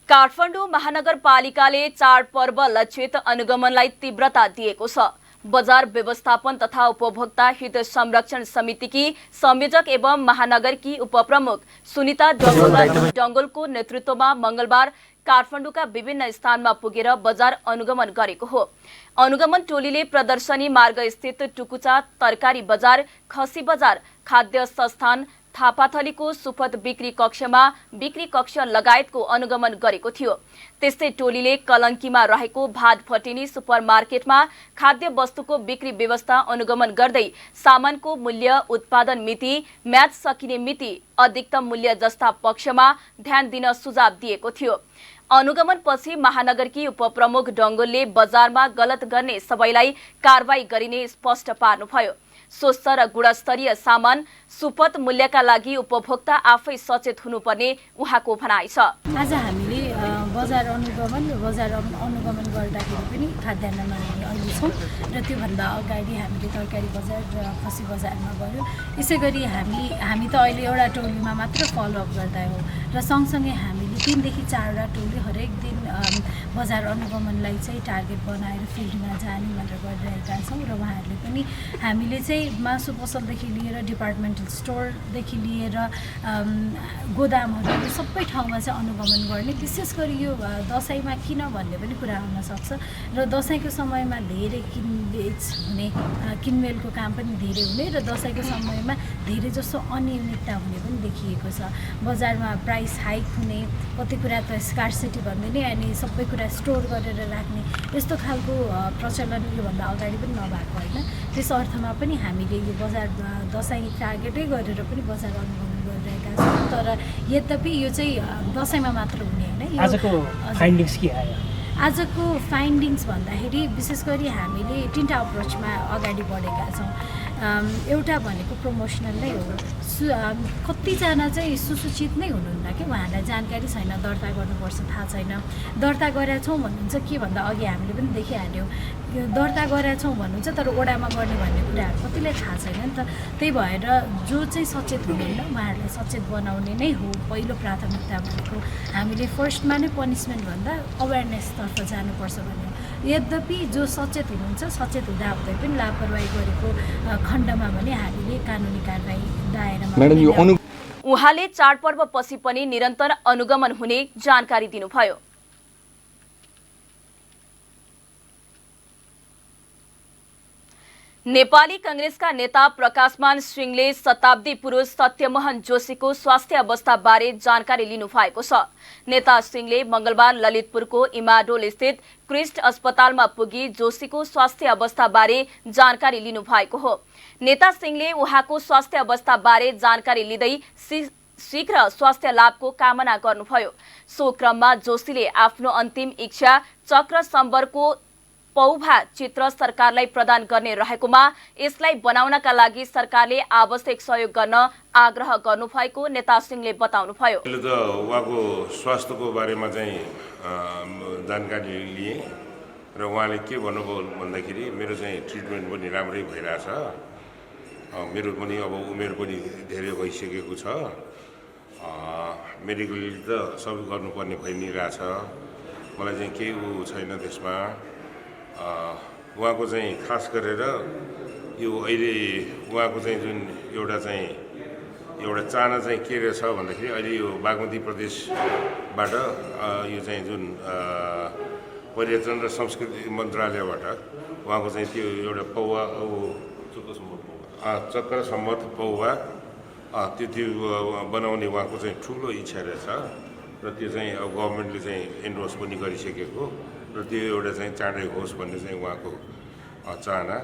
काठमाडौँ महानगरपालिकाले चाडपर्व लक्षित अनुगमनलाई तीव्रता दिएको छ। बजार व्यवस्थापन तथा उपभोक्ता हित संरक्षण समितिकी संयोजक एवं महानगरकी उपप्रमुख सुनिता डंगोलको नेतृत्वमा मंगलबार काठमाडौँका विभिन्न स्थानमा पुगेर बजार अनुगमन गरेको हो। अनुगमन टोलीले प्रदर्शनी मार्ग स्थित टुकुचा तरकारी बजार, खसी बजार, खाद्य संस्थान, थापाथलीको सुपथ बिक्री कक्षमा बिक्री कक्ष लगायतको अनुगमन गरेको थियो। त्यस्तै टोलीले कलंकीमा रहेको भात भटिनी सुपरमार्केटमा खाद्य वस्तुको बिक्री व्यवस्था अनुगमन गर्दै सामानको मूल्य, उत्पादन मिति, म्याद सकिने मिति, अधिकतम मूल्य जस्ता पक्षमा ध्यान दिन सुझाव दिएको थियो। अनुगमनपछि महानगरकी उपप्रमुख डंगोलले बजारमा गलत गर्ने सबैलाई कारबाही गरिने स्पष्ट पार्नुभयो। स्वस्थ र गुणस्तरीय सामान, सुपथ मूल्यका लागि उपभोक्ता आफै सचेत हुनुपर्ने उहाँको भनाइ छ। आज हामीले बजार अनुगमन गर्दाखेरि पनि खाद्यान्नमा हामी अहिले छौँ र त्योभन्दा अगाडि हामीले तरकारी बजार र खसी बजारमा गऱ्यौँ। यसै गरी हामी त अहिले एउटा टोलीमा मात्र फलोअप गर्दा हो र सँगसँगै हामीले 3 देखि 4वटा टोलले हरेक दिन बजार अनुगमनलाई चाहिँ टार्गेट बनाएर फिल्डमा जाने भनेर गरिरहेका छौँ र उहाँहरूले पनि हामीले चाहिँ मासु पसलदेखि लिएर डिपार्टमेन्टल स्टोरदेखि लिएर गोदामहरू सबै ठाउँमा चाहिँ अनुगमन गर्ने। विशेष गरी यो दसैँमा किन भन्ने पनि कुरा हुन सक्छ र दसैँको समयमा धेरै किनबेच हुने किनमेलको काम पनि धेरै हुने र दसैँको समयमा धेरै जसो अनियमितता हुने पनि देखिएको छ। बजारमा प्राइस हाइक हुने, कति कुरा त स्कार्सिटी भन्दै नै अनि सबै कुरा स्टोर गरेर राख्ने यस्तो खालको प्रचलन योभन्दा अगाडि पनि नभएको होइन। त्यस अर्थमा पनि हामीले यो बजार दसैँ टार्गेटै गरेर पनि बजार अनुगमन गरिरहेका छौँ। तर यद्यपि यो चाहिँ दसैँमा मात्र हुने होइन। आजको फाइन्डिङ्स के आयो? आजको फाइन्डिङ्स भन्दाखेरि विशेष गरी हामीले 3टा अप्रोचमा अगाडि बढेका छौँ। एउटा भनेको प्रमोसनल नै हो। कतिजना चाहिँ सुसूचित नै हुनुहुन्न कि उहाँहरूलाई जानकारी छैन, दर्ता गर्नुपर्छ थाहा छैन। दर्ता गरेका छौँ भन्नुहुन्छ के भन्दा अघि हामीले पनि देखिहाल्यौँ, दर्ता गरेका छौँ भन्नुहुन्छ तर ओडामा गर्ने भन्ने कुराहरू कतिलाई थाहा छैन नि त। त्यही भएर जो चाहिँ सचेत हुनुहुन्न उहाँहरूलाई सचेत बनाउने नै हो पहिलो प्राथमिकता भनेको। हामीले फर्स्टमा नै पनिसमेन्ट भन्दा अवेरनेसतर्फ जानुपर्छ भन्ने। यद्यपि जो सचेत हुनुहुन्छ सचेत हुँदाहुँदै पनि लापरवाही गरेको खण्डमा भने हामीले कानुनी कारबाही दायरामा। उहाँले चाडपर्वपछि पनि निरन्तर अनुगमन हुने जानकारी दिनुभयो। नेपाली कांग्रेसका नेता प्रकाशमान सिंहले शताब्दी पुरुष सत्यमोहन जोशीको स्वास्थ्य अवस्थाबारे जानकारी लिनु भएको छ। नेता सिंहले मंगलबार ललितपुरको इमाडोल स्थित क्रिस्ट अस्पतालमा पुगी जोशीको स्वास्थ्य अवस्थाबारे जानकारी लिनु भएको हो। नेता सिंहले उहाँको स्वास्थ्य अवस्थाबारे जानकारी लिँदै शीघ्र स्वास्थ्य लाभको कामना गर्नुभयो। सो क्रममा जोशीले आफ्नो अन्तिम इच्छा चक्र सम्बरको पौभा चित्र सरकारलाई प्रदान गर्ने रहेकोमा यसलाई बनाउनका लागि सरकारले आवश्यक सहयोग गर्न आग्रह गर्नुभएको नेता सिंहले बताउनुभयो। मैले त उहाँको स्वास्थ्यको बारेमा चाहिँ जानकारी लिए र उहाँले के भन्नुभयो भन्दाखेरि मेरो चाहिँ ट्रिटमेन्ट पनि राम्रै भइरहेछ, मेरो पनि अब उमेर पनि धेरै भइसकेको छ, मेडिकली त सबै गर्नुपर्ने भइ नै रहेछ, मलाई चाहिँ केही छैन त्यसमा। उहाँको चाहिँ खास गरेर यो अहिले उहाँको चाहिँ जुन एउटा चाहना चाहिँ के रहेछ भन्दाखेरि अहिले यो बागमती प्रदेशबाट यो चाहिँ जुन पर्यटन र संस्कृति मन्त्रालयबाट उहाँको चाहिँ त्यो एउटा पौवा चक्र सम्बद्ध पौवा त्यो बनाउने उहाँको चाहिँ ठुलो इच्छा रहेछ र त्यो चाहिँ अब गभर्मेन्टले चाहिँ एन्डोर्स पनि गरिसकेको र त्यो एउटा चाहिँ चाँडै होस् भन्ने चाहिँ उहाँको चाहना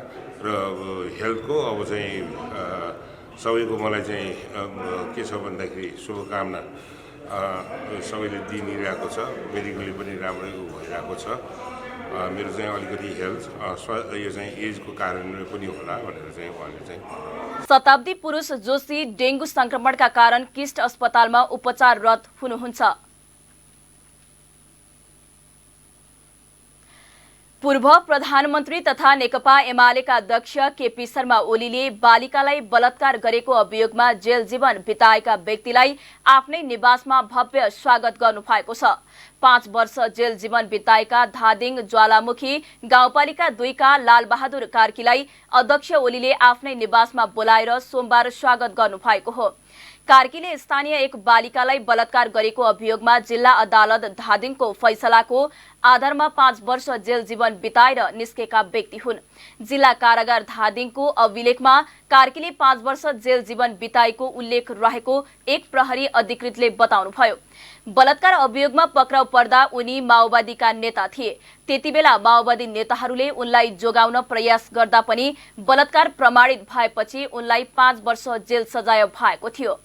र हेल्थको अब चाहिँ सबैको मलाई चाहिँ के छ भन्दाखेरि शुभकामना सबैले दिइरहेको छ, मेडिकली पनि राम्रै भइरहेको छ। मेरो चाहिँ अलिकति हेल्थ यो चाहिँ एजको कारणले पनि होला भनेर चाहिँ उहाँले चाहिँ। शताब्दी पुरुष जोशी डेंगू संक्रमणका कारण किस्ट अस्पतालमा उपचाररत हुनुहुन्छ। पूर्व प्रधानमन्त्री तथा नेकपा एमालेका अध्यक्ष केपी शर्मा ओलीले बालिकालाई बलात्कार गरेको अभियोगमा जेल जीवन बिताएका व्यक्तिलाई आफ्नै निवासमा भव्य स्वागत गर्नुभएको छ। 5 वर्ष जेल जीवन बिताएका धादिङ ज्वालामुखी गाउँपालिका 2 का लालबहादुर कार्कीलाई अध्यक्ष ओलीले आफ्नै निवासमा बोलाएर सोमबार स्वागत गर्नुभएको हो। कार्कीले स्थानीय एक बालिकालाई बलात्कार गरेको अभियोगमा जिल्ला अदालत धादिङको फैसलाको आधारमा 5 वर्ष जेल जीवन बिताएर निस्केका व्यक्ति हुन्। जिल्ला कारागार धादिङको अभिलेखमा कार्कीले 5 वर्ष जेल जीवन बिताएको उल्लेख रहेको एक प्रहरी अधिकृतले बताउनुभयो। बलात्कार अभियोगमा पक्राउ पर्दा उनी माओवादीका नेता थिए। त्यतिबेला माओवादी नेताहरूले उनलाई जोगाउन प्रयास गर्दा पनि बलात्कार प्रमाणित भएपछि उनलाई 5 वर्ष जेल सजाय भएको थियो।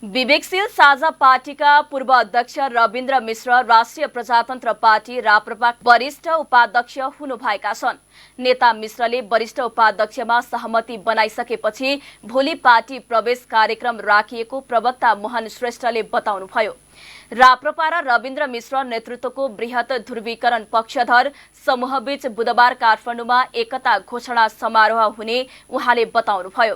विवेकशील साझा पार्टीका पूर्व अध्यक्ष रविन्द्र मिश्र राष्ट्रिय प्रजातन्त्र पार्टी राप्रपाका वरिष्ठ उपाध्यक्ष हुनुभएका छन्। नेता मिश्रले वरिष्ठ उपाध्यक्षमा सहमति बनाइसकेपछि भोलि पार्टी प्रवेश कार्यक्रम राखिएको प्रवक्ता मोहन श्रेष्ठले बताउनुभयो। राप्रपा र रविन्द्र मिश्र नेतृत्वको बृहत ध्रुवीकरण पक्षधर समूहबीच बुधबार काठमाडौँमा एकता घोषणा समारोह हुने उहाँले बताउनुभयो।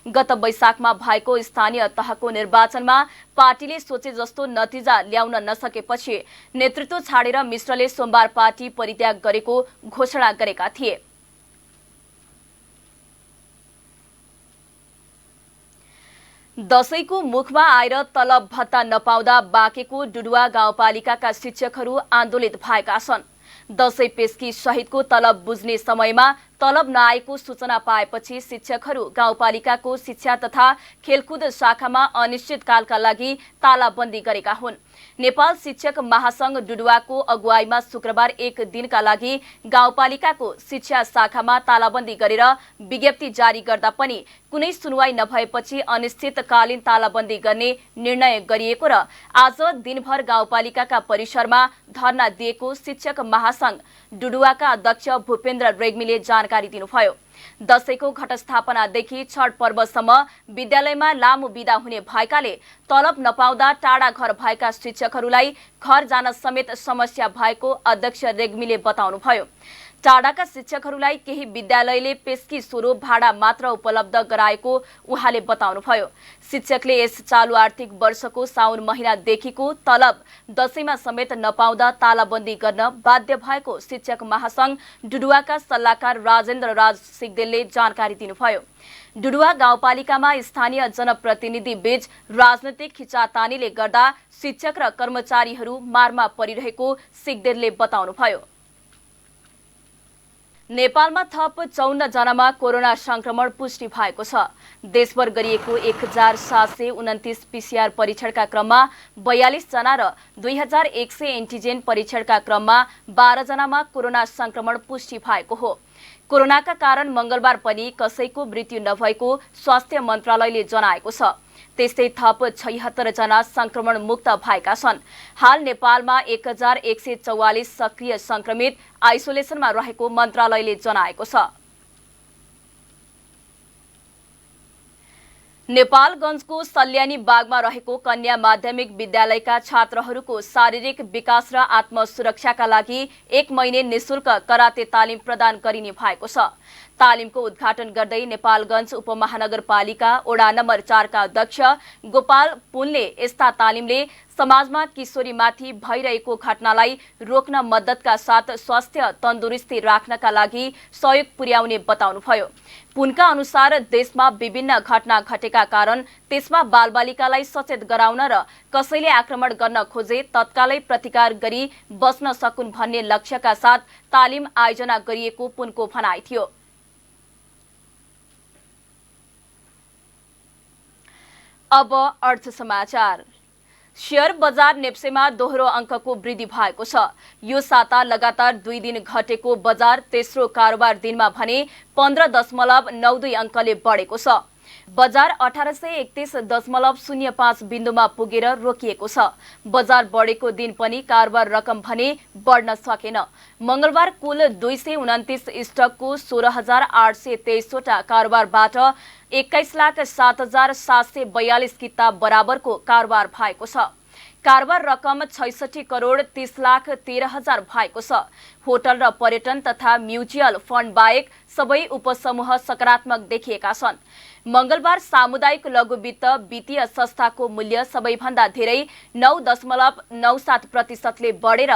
गत वैशाखमा भएको स्थानीय तहको निर्वाचनमा पार्टीले सोचे जस्तो नतिजा ल्याउन नसकेपछि नेतृत्व छाडेर मिश्रले सोमबार पार्टी परित्याग गरेको घोषणा गरेका थिए। दशैंको मुखमा आएर तलब भत्ता नपाउँदा बाँकेको डुडुवा गाउँपालिकाका शिक्षकहरू आन्दोलित भएका छन्। दशैं पेस्की सहितको तलब बुझ्ने समयमा तलब नआएको सूचना पाएपछि शिक्षकहरू गाउँपालिकाको शिक्षा तथा खेलकुद शाखामा अनिश्चितकालका लागि तालाबन्दी गरेका हुन्। नेपाल शिक्षक महासंघ डुडुवाको अगुवाईमा शुक्रबार एक दिनका लागि गाउँपालिकाको शिक्षा शाखामा तालाबन्दी गरेर विज्ञप्ति जारी गर्दा पनि कुनै सुनवाई नभएपछि अनिश्चितकालीन तालाबन्दी गर्ने निर्णय गरिएको र आज दिनभर गाउँपालिकाका परिसरमा धरना दिएको शिक्षक महासंघ डुडुवाका अध्यक्ष भूपेन्द्र रेग्मीले जानकारी दिनुभयो। दशैंको घटस्थापनादेखि छठ पर्वसम्म विद्यालयमा लामो बिदा हुने भएकाले तलब नपाउँदा टाढा घर भएका शिक्षकहरूलाई घर जान समेत समस्या भएको अध्यक्ष रेग्मीले बताउनुभयो। टाढाका शिक्षकहरूलाई केही विद्यालयले पेस्की स्वरूप भाडा मात्र उपलब्ध गराएको उहाँले बताउनुभयो। शिक्षकले यस चालु आर्थिक वर्षको साउन महिनादेखिको तलब दशैंमा समेत नपाउँदा तालाबन्दी गर्न बाध्य भएको शिक्षक महासंघ डुडुवाका सल्लाहकार राजेन्द्र राज सिग्देलले जानकारी दिनुभयो। डुडुवा गाउँपालिकामा स्थानीय जनप्रतिनिधि बीच राजनैतिक खिचातानीले गर्दा शिक्षक र कर्मचारीहरू मारमा परिरहेको सिग्देलले बताउनुभयो। नेपालमा थप 54 जनामा कोरोना संक्रमण पुष्टि भएको छ। देशभर गरिएको 1729 पीसीआर परीक्षणका क्रममा 42 जना र 2100 एन्टिजेन परीक्षणका क्रममा 12 जनामा कोरोना संक्रमण पुष्टि भएको हो। कोरोनाका कारण मंगलबार पनि कसैको मृत्यु नभएको स्वास्थ्य मन्त्रालयले जनाएको छ। त्यस्तै थप 76 जना संक्रमण मुक्त भएका छन्। हाल नेपालमा 1144 सक्रिय संक्रमित आइसोलेसनमा रहेको मन्त्रालयले जनाएको छ। नेपालगञ्जको सल्यानी बागमा रहेको कन्या माध्यमिक विद्यालयका छात्रहरूको शारीरिक विकास र आत्मसुरक्षाका लागि 1 महिने निशुल्क कराते तालिम प्रदान गरिने भएको छ। तालिमको उद्घाटन गर्दै नेपालगञ्ज उपमहानगरपालिका वडा नम्बर 4 का अध्यक्ष गोपाल पुनले यस्ता तालिमले समाजमा किशोरीमाथि भइरहेको घटनालाई रोक्न मद्दतका साथ स्वास्थ्य तन्दुरुस्ती राख्नका लागि सहयोग पुर्याउने बताउनुभयो। पुनका अनुसार देशमा विभिन्न घटना घटेका कारण त्यसमा बालबालिकालाई सचेत गराउन र कसैले आक्रमण गर्न खोजे तत्कालै प्रतिकार गरी बच्न सकुन् भन्ने लक्ष्यका साथ तालिम आयोजना गरिएको पुनको भनाइ थियो। अब अर्थ समाचार। शेयर बजार नेप्सेमा दोहोरो अंकको वृद्धि भएको छ। यो साता लगातार 2 दिन घटेको बजार तेस्रो कारोबार दिनमा भने 15.92 अंकले बढेको छ। बजार 1831.05 बिन्दुमा पुगेर रोकिएको छ। बजार बढेको दिन पनि कारोबार रकम भने बढ्न सकेन। मंगलबार कुल 229 स्टकको 16,823 वटा कारोबारबाट 21,07,742 किता बराबरको कारोबार भएको छ। कारोबार रकम 66 करोड 30,13,000 भएको छ। होटल र पर्यटन तथा म्युचुअल फण्ड बाहेक सबै उपसमूह सकारात्मक देखिएका छन्। मंगलबार सामुदायिक लघु वित्त वित्तीय संस्थाको मूल्य सबैभन्दा धेरै 9.97% बढेर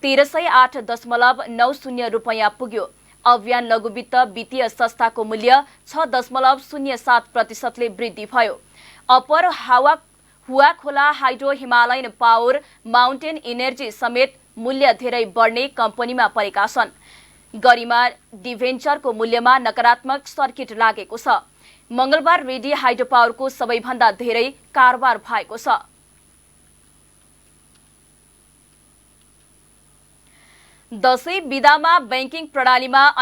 1308.90 रुपैयाँ पुग्यो। अभियान लघु वित्त वित्तीय संस्थाको मूल्य 6.07% वृद्धि भयो। अपर हुवा खोला hydro Himalayan power mountain energy समेत मूल्य धेरै बढ्ने कम्पनीमा परेका छन्। गरिमा डिभेन्चरको मूल्यमा नकारात्मक सर्किट लागेको छ। मंगलबार रेडी हाइड्रो पावरको सबैभन्दा धेरै कारोबार भएको छ। दशैं बिदामा बैंकिङ प्रणालीमा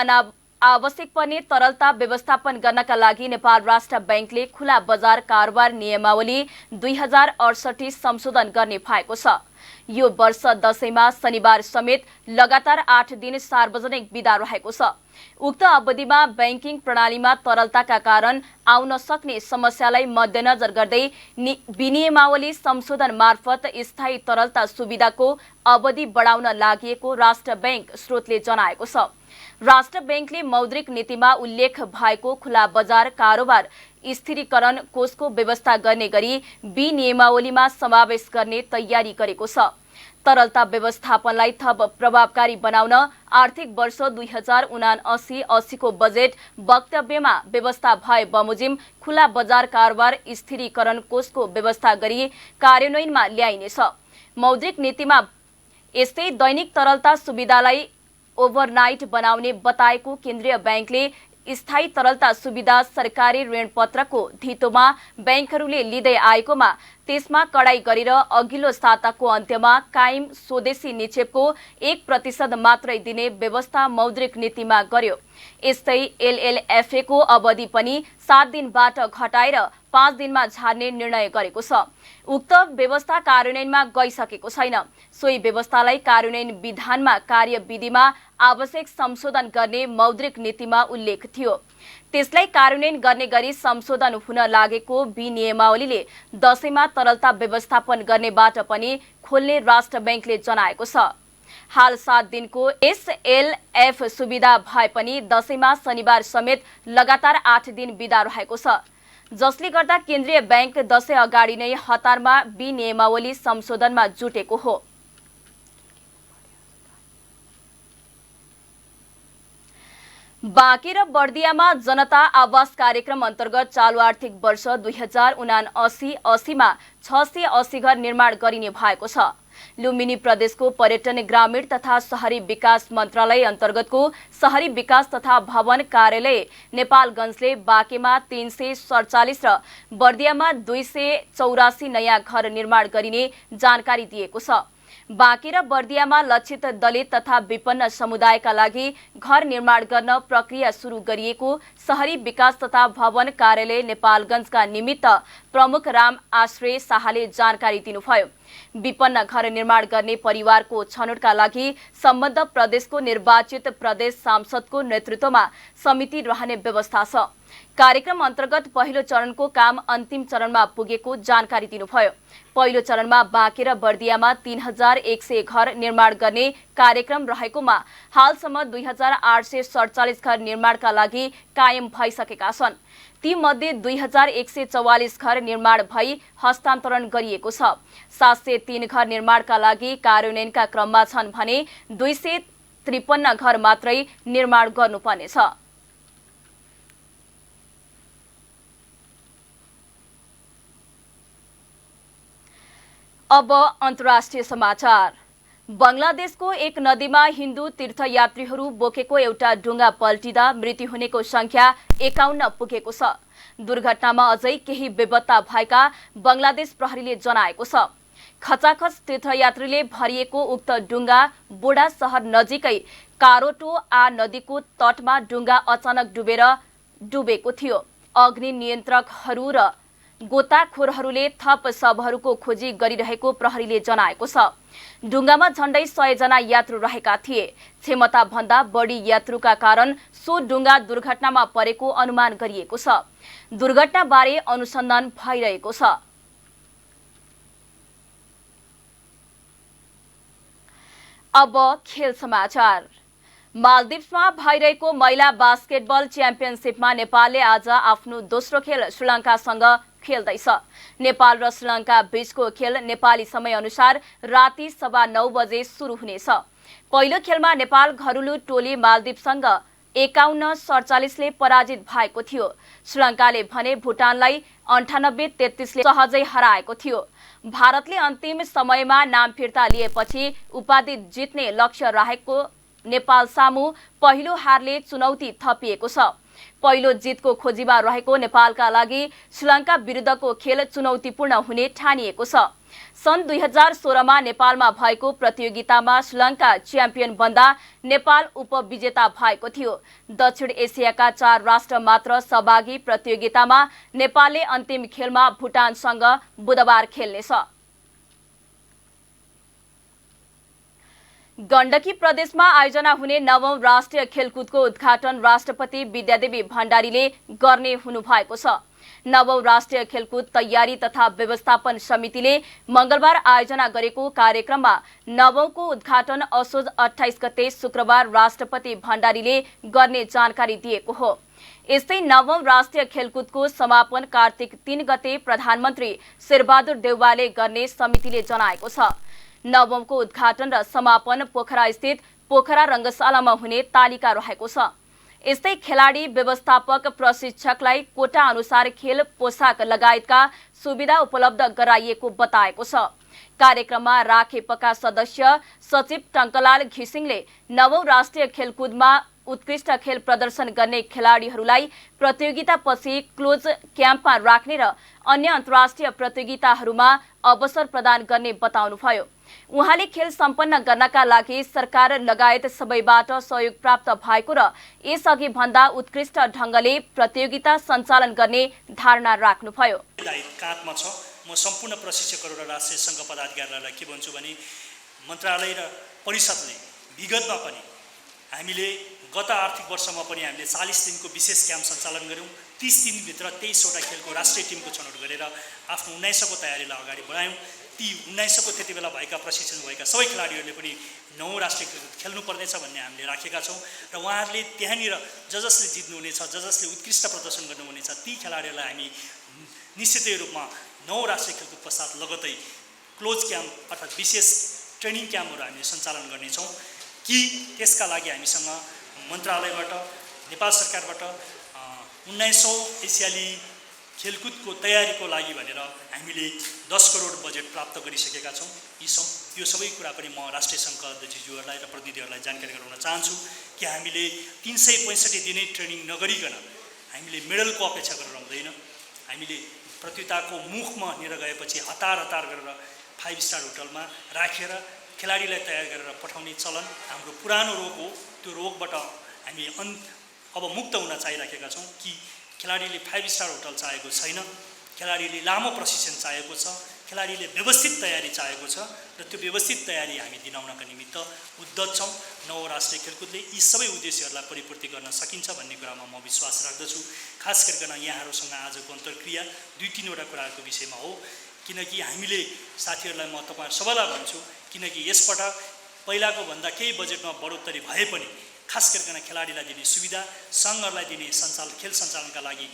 आवश्यक पर्ने तरलता व्यवस्थापन गर्नका लागि नेपाल राष्ट्र बैंकले खुला बजार कारोबार नियमावली 2068 संशोधन गर्ने भएको छ। यो वर्ष दशैंमा शनिबार समेत लगातार 8 दिन सार्वजनिक बिदा रहेको छ। उक्त अवधिमा बैंकिङ प्रणालीमा तरलताका कारण आउन सक्ने समस्यालाई मध्यनजर गर्दै विनियमावली संशोधन मार्फत स्थायी तरलता सुविधाको अवधि बढाउन लागि राष्ट्र बैंक स्रोतले जनाएको छ। राष्ट्र बैंकले मौद्रिक नीतिमा उल्लेख भएको खुला बजार कारोबार स्थिरीकरण कोषको व्यवस्था गर्ने गरी विनियमावलीमा समावेश गर्ने तयारी गरेको छ। तरलता व्यवस्थापनलाई थप प्रभावकारी बनाउन आर्थिक वर्ष 2079-80 को बजेट वक्तव्यमा व्यवस्था भए बमोजिम खुला बजार कारोबार स्थिरीकरण कोषको व्यवस्था गरी कार्यान्वयनमा ल्याइनेछ। मौद्रिक नीतिमा यस्तै दैनिक तरलता सुविधालाई ओभरनाइट बनाउने बताएको केन्द्रीय बैंकले स्थायी तरलता सुविधा सरकारी ऋणपत्रको धितोमा बैंकहरूले लिँदै आएकोमा त्यसमा कडाई गरेर अघिल्लो साताको अन्त्यमा कायम स्वदेशी निक्षेपको 1% मात्रै दिने व्यवस्था मौद्रिक नीतिमा गर्यो। यस्तै एलएलएफए को अवधि पनि 7 दिनबाट घटाएर 5 दिनमा झार्ने निर्णय गरेको छ। उक्त व्यवस्था कार्यान्वयनमा गइसकेको छैन। सोही व्यवस्थालाई कार्यान्वयन विधानमा कार्यविधिमा आवश्यक संशोधन गर्ने मौद्रिक नीतिमा उल्लेख थियो। त्यसलाई कार्यान्वयन गर्ने गरी संशोधन हुन लागेको विनियमावलीले दशैंमा तरलता व्यवस्थापन गर्नेबाट पनि खोल्ने राष्ट्र बैंकले जनाएको छ। हाल 7 दिनको एसएलएफ सुविधा भए पनि दशैंमा शनिबार समेत लगातार 8 दिन बिदा रहेको छ, जसले गर्दा केन्द्रीय बैंक दशैं अगाडि नै हतारमा विनियमावली संशोधनमा जुटेको हो। बाँके र बर्दियामा जनता आवास कार्यक्रम अन्तर्गत चालु आर्थिक वर्ष 2079-80 मा 680 घर निर्माण गरिने भएको छ। लुम्बिनी प्रदेशको पर्यटन ग्रामीण तथा शहरी विकास मन्त्रालय अन्तर्गतको शहरी विकास तथा भवन कार्यालय नेपालगञ्जले बाँकेमा 347 र बर्दियामा 284 नयाँ घर निर्माण गरिने जानकारी दिएको छ। बाँके र बर्दियामा लक्षित दलित तथा विपन्न समुदायका लागि घर निर्माण गर्न प्रक्रिया सुरु गरिएको शहरी विकास तथा भवन कार्यालय नेपालगञ्जका निमित्त प्रमुख राम आश्रय शाहले जानकारी दिनुभयो। विपन्न घर निर्माण गर्ने परिवारको छनौटका लागि सम्बद्ध प्रदेशको निर्वाचित प्रदेश सांसदको नेतृत्वमा समिति रहने व्यवस्था छ। कार्यक्रम अन्तर्गत पहिलो चरणको काम अन्तिम चरणमा पुगेको जानकारी दिनुभयो। पहिलो चरणमा बाँके र बर्दियामा 3100 घर निर्माण गर्ने कार्यक्रम रहेकोमा हालसम्म 2847 घर निर्माणका लागि कायम भइसकेका छन्। ती मध्ये 2144 घर निर्माण भई हस्तान्तरण गरिएको छ। 703 घर निर्माणका लागि कार्यान्वयनका क्रममा छन् भने 253 घर मात्रै निर्माण गर्नुपर्नेछ। अब अन्तर्राष्ट्रिय समाचार। बंगलादेशको एक नदीमा हिन्दू तीर्थयात्रीहरू बोकेको एउटा डुङ्गा पल्टिँदा मृत्यु हुनेको संख्या 51 पुगेको छ। दुर्घटनामा अझै केही बेपत्ता भएका बंगलादेश प्रहरीले जनाएको छ। खचाखच तीर्थयात्रीले भरिएको उक्त डुङ्गा बोडा शहर नजिकै कारोटो नदीको तटमा डुङ्गा अचानक डुबेको थियो। अग्नि नियन्त्रकहरू र गोताखोरहरूले थप शवहरूको खोजी गरिरहेको प्रहरीले जनाएको छ। डुङ्गामा झण्डै 100 जना यात्रु रहेका थिए। क्षमता भन्दा बढी यात्रुका कारण सो डुङ्गा दुर्घटनामा परेको अनुमान गरिएको छ। दुर्घटनाबारे अनुसन्धान भइरहेको छ। अब खेल समाचार। मालदिप्समा भइरहेको महिला बास्केटबल च्याम्पियनसिपमा नेपालले आज आफ्नो दोस्रो खेल श्रीलङ्कासँग खेल्दैछ। नेपाल र श्रीलङ्का बीचको खेल नेपाली समय अनुसार राति 9:15 बजे सुरु हुनेछ। पहिलो खेलमा नेपाल घरेलु टोली मालदिप्ससँग 51-47 ले पराजित भएको थियो। श्रीलङ्काले भने भुटानलाई 98-33 ले सहजै हराएको थियो। भारतले अन्तिम समयमा नाम फिर्ता लिएपछि उपाधि जित्ने लक्ष्य रहेको नेपाल सामु पहिलो हारले चुनौती थपिएको छ। पहिलो जितको खोजीमा रहेको नेपालका लागि श्रीलङ्का विरुद्धको खेल चुनौतीपूर्ण हुने ठानिएको छ। सन् 2016 मा नेपालमा भएको प्रतियोगितामा श्रीलङ्का च्याम्पियन बन्दा नेपाल उपविजेता भएको थियो। दक्षिण एसियाका 4 राष्ट्र मात्र सहभागी प्रतियोगितामा नेपालले अन्तिम खेलमा भुटानसँग बुधबार खेल्नेछ। गण्डकी प्रदेशमा आयोजना हुने 9औं राष्ट्रिय खेलकुदको उद्घाटन राष्ट्रपति विद्यादेवी भण्डारीले गर्ने हुनुभएको छ। 9औं राष्ट्रिय खेलकुद तयारी तथा व्यवस्थापन समितिले मंगलबार आयोजना गरेको कार्यक्रममा 9औंको उद्घाटन असोज 28 गते शुक्रबार राष्ट्रपति भण्डारीले गर्ने जानकारी दिएको हो। यस्तै 9औं राष्ट्रिय खेलकुदको समापन कार्तिक 3 गते प्रधानमन्त्री शेरबहादुर देउवाले गर्ने समितिले जनाएको छ। 9औंको उद्घाटन र समापन पोखरा स्थित पोखरा रंगशालामा हुने तालिका रहेको छ। यस्तै खेलाडी व्यवस्थापक प्रशिक्षकलाई कोटा अनुसार खेल पोसाक लगायतका सुविधा उपलब्ध गराइएको बताएको छ। कार्यक्रममा राखेपका सदस्य सचिव टंकलाल घिसिङले 9औं राष्ट्रिय खेलकुदमा उत्कृष्ट खेल प्रदर्शन गर्ने खेलाडीहरूलाई प्रतियोगितापछि क्लोज क्याम्पमा राख्ने र अन्य अन्तर्राष्ट्रिय प्रतियोगिताहरूमा अवसर प्रदान गर्ने बताउनुभयो। उहाँले खेल सम्पन्न गर्नका लागि सरकार लगायत सबैबाट सहयोग प्राप्त भएको र यसअघि भन्दा उत्कृष्ट ढंगले प्रतियोगिता सञ्चालन गर्ने धारणा राख्नुभयो। काँधमा छ। म सम्पूर्ण प्रशिक्षकहरू र राष्ट्रिय संघ पदाधिकारीहरूलाई के भन्छु भने मन्त्रालय र परिषदले विगतमा पनि हामीले गत आर्थिक वर्षमा पनि हामीले 40 दिनको विशेष क्याम्प सञ्चालन गर्यौं। 30 दिनभित्र 23वटा खेलको राष्ट्रिय टिमको छनौट गरेर आफ्नो 1900को तयारीलाई अगाडि बढायौं। ती 1900को त्यति बेला भएका प्रशिक्षण भएका सबै खेलाडीहरूले पनि 9औं राष्ट्रिय खेलकुद खेल्नुपर्नेछ भन्ने हामीले राखेका छौं र उहाँहरूले त्यहाँनिर जसले जित्नुहुनेछ, जसले उत्कृष्ट प्रदर्शन गर्नुहुनेछ ती खेलाडीहरूलाई हामी निश्चितै रूपमा 9औं राष्ट्रिय खेलकुद पश्चात लगतै क्लोज क्याम्प अर्थात् विशेष ट्रेनिङ क्याम्पहरू हामीले सञ्चालन गर्नेछौँ कि त्यसका लागि हामीसँग मन्त्रालयबाट नेपाल सरकारबाट 1900 एसियाली खेलकुदको तयारीको लागि भनेर हामीले 10 करोड बजेट प्राप्त गरिसकेका छौँ। यो सबै कुरा पनि म राष्ट्रिय सङ्घका अध्यक्षज्यूहरूलाई र प्रतिनिधिहरूलाई जानकारी गराउन चाहन्छु कि हामीले 365 दिनै ट्रेनिङ नगरिकन हामीले मेडलको अपेक्षा गरेर हुँदैन। हामीले प्रतियोगिताको मुखमा हिँडेर गएपछि हतार गरेर 5 स्टार होटलमा राखेर खेलाडीलाई तयार गरेर पठाउने चलन हाम्रो पुरानो रोग हो। त्यो रोगबाट हामी अब मुक्त हुन चाहिरहेका छौँ कि खेलाडीले 5 स्टार होटल चाहेको छैन, खेलाडीले लामो प्रशिक्षण चाहेको छ, खेलाडीले व्यवस्थित तयारी चाहेको छ र त्यो व्यवस्थित तयारी हामी दिलाउनका निमित्त उद्यत छौँ। 9औं राष्ट्रिय खेलकुदले यी सबै उद्देश्यहरूलाई परिपूर्ति गर्न सकिन्छ भन्ने कुरामा म विश्वास राख्दछु। खास गरिकन यहाँहरूसँग आजको अन्तर्क्रिया 2-3वटा कुराहरूको विषयमा हो, किनकि हामीले साथीहरूलाई म तपाईहरु सबैलाई भन्छु किनकि यसपटक पहिलाको भन्दा केही बजेटमा बढोत्तरी भए पनि खास गरिकन खेलाडीलाई दिने सुविधा, सङ्घहरूलाई दिने खेल सञ्चालनका लागि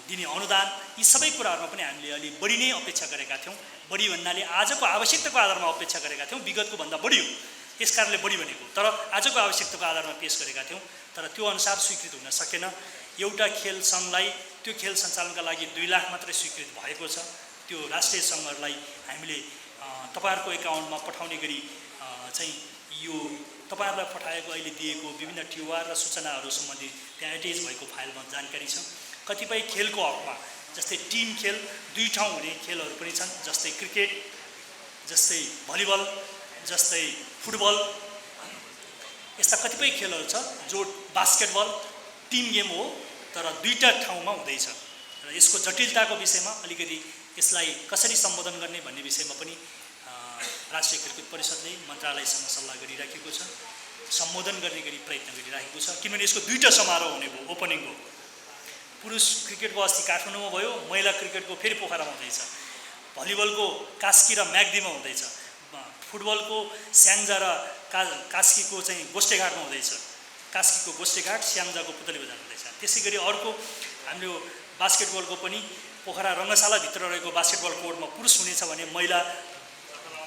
दिने अनुदान, यी सबै कुराहरुमा पनि हामीले अलि बढी नै अपेक्षा गरेका थियौं। बढी भन्नाले आजको आवश्यकताको आधारमा अपेक्षा गरेका थियौं, विगतको भन्दा बढी हो यसकारणले बढी भनेको, तर आजको आवश्यकताको आधारमा पेश गरेका थियौं, तर त्यो अनुसार स्वीकृत हुन सकेन। एउटा खेल सङ्घलाई त्यो खेल सञ्चालनका लागि 2 लाख मात्रै स्वीकृत भएको छ। त्यो राष्ट्रिय सङ्घहरूलाई हामीले तपाईहरुको एकाउन्टमा पठाउने गरी चाहिँ यो तपाईहरुलाई पठाएको अहिले दिएको विभिन्न ट्युआर र सूचनाहरू सम्बन्धी त्यहाँ एटेच भएको फाइलमा जानकारी छ। कतिपय खेलको हकमा जस्तै टिम खेल 2 ठाउँ हुने खेलहरू पनि छन्, जस्तै क्रिकेट, जस्तै भलिबल, जस्तै फुटबल, यस्ता कतिपय खेलहरू छ जो बास्केटबल टिम गेम हो तर 2टा ठाउँमा हुँदैछ र यसको जटिलताको विषयमा अलिकति यसलाई कसरी सम्बोधन गर्ने भन्ने विषयमा पनि राष्ट्रिय खेलकुद परिषदले मन्त्रालयसँग सल्लाह गरिराखेको छ, सम्बोधन गर्ने गरी प्रयत्न गरिराखेको छ। किनभने यसको 2टा समारोह हुने भयो, ओपनिङ हो। पुरुष क्रिकेटको अस्ति काठमाडौँमा भयो, महिला क्रिकेटको फेरि पोखरामा हुँदैछ, भलिबलको कास्की र म्याग्दीमा हुँदैछ, फुटबलको स्याङ्जा र कास्कीको चाहिँ गोष्ठेघाटमा हुँदैछ, कास्कीको गोष्ठेघाट, स्याङ्जाको पुतली बजार हुँदैछ। त्यसै गरी अर्को हाम्रो बास्केटबलको पनि पोखरा रङ्गशालाभित्र रहेको बास्केटबल कोर्टमा पुरुष हुनेछ भने महिला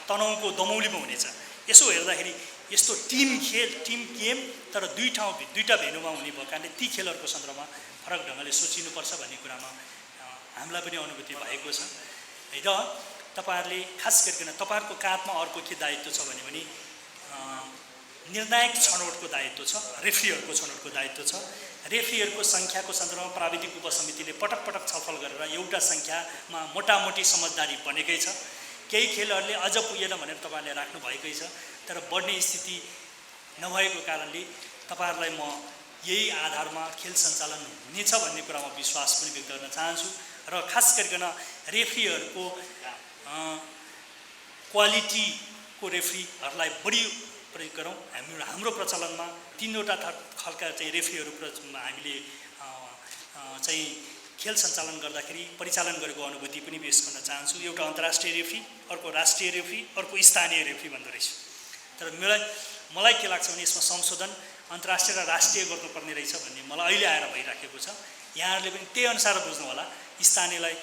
तनहुँको दमौलीमा हुनेछ। यसो हेर्दाखेरि यस्तो टिम खेल, टिम गेम तर 2टा भेन्यूमा हुने भएको कारणले ती खेलहरूको सन्दर्भमा फरक ढङ्गले सोचिनुपर्छ भन्ने कुरामा हामीलाई पनि अनुभूति भएको छ। र तपाईहरुले खास गरिकन तपाईहरुको काँधमा अर्को के दायित्व छ भने निर्णायक छनौटको दायित्व छ, रेफ्रीहरूको छनौटको दायित्व छ। रेफ्रीहरूको सङ्ख्याको सन्दर्भमा प्राविधिक उपसमितिले पटक पटक छलफल गरेर एउटा सङ्ख्यामा मोटामोटी समझदारी बनेकै छ। केही खेलहरूले अझ पुगेन भनेर तपाईहरुले राख्नु भएकै छ, तर बढ्ने स्थिति नभएको कारणले तपाईहरुलाई म यही आधारमा खेल सञ्चालन हुनेछ भन्ने कुरामा विश्वास पनि व्यक्त गर्न चाहन्छु। र खास गरिकन रेफ्रीहरूको क्वालिटीको रेफ्रीहरूलाई बढी प्रयोग गरौँ। हाम्रो प्रचलनमा 3वटा खालका चाहिँ रेफ्रीहरू हामीले चाहिँ खेल सञ्चालन गर्दाखेरि परिचालन गरेको अनुभूति पनि पेश गर्न चाहन्छु। एउटा अन्तर्राष्ट्रिय रेफ्री, अर्को राष्ट्रिय रेफ्री, अर्को स्थानीय रेफ्री भन्दो रहेछ। तर मलाई के लाग्छ भने यसमा संशोधन अन्तर्राष्ट्रिय र राष्ट्रिय गर्नुपर्ने रहेछ भन्ने मलाई अहिले आएर भइराखेको छ। यहाँहरूले पनि त्यही अनुसार बुझ्नु होला। स्थानीयलाई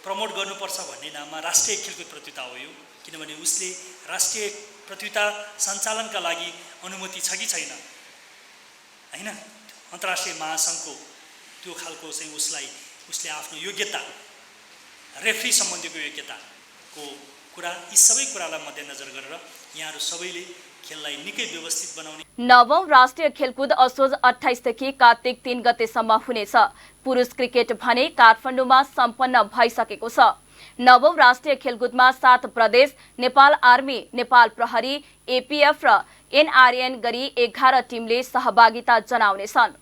प्रमोट गर्नुपर्छ भन्ने नाममा राष्ट्रिय खेलकुद प्रतियोगिता हो यो, किनभने उसले राष्ट्रिय प्रतियोगिता सञ्चालनका लागि अनुमति छ कि छैन, होइन? अन्तर्राष्ट्रिय महासङ्घको त्यो खालको चाहिँ उसले आफ्नो योग्यता, रेफ्री सम्बन्धीको योग्यताको कुरा, यी सबै कुरालाई मध्यनजर गरेर यहाँहरू सबैले खेललाई निकै व्यवस्थित बनाउने। 9औं राष्ट्रिय खेलकुद असोज 28 देखि कार्तिक 3 गतेसम्म हुनेछ। पुरुष क्रिकेट भने काठमाडौँमा सम्पन्न भइसकेको छ। 9औं राष्ट्रिय खेलकुदमा 7 प्रदेश, नेपाल आर्मी, नेपाल प्रहरी, एपीएफ र एनआरएन गरी 11 टिमले सहभागिता जनाउनेछन्।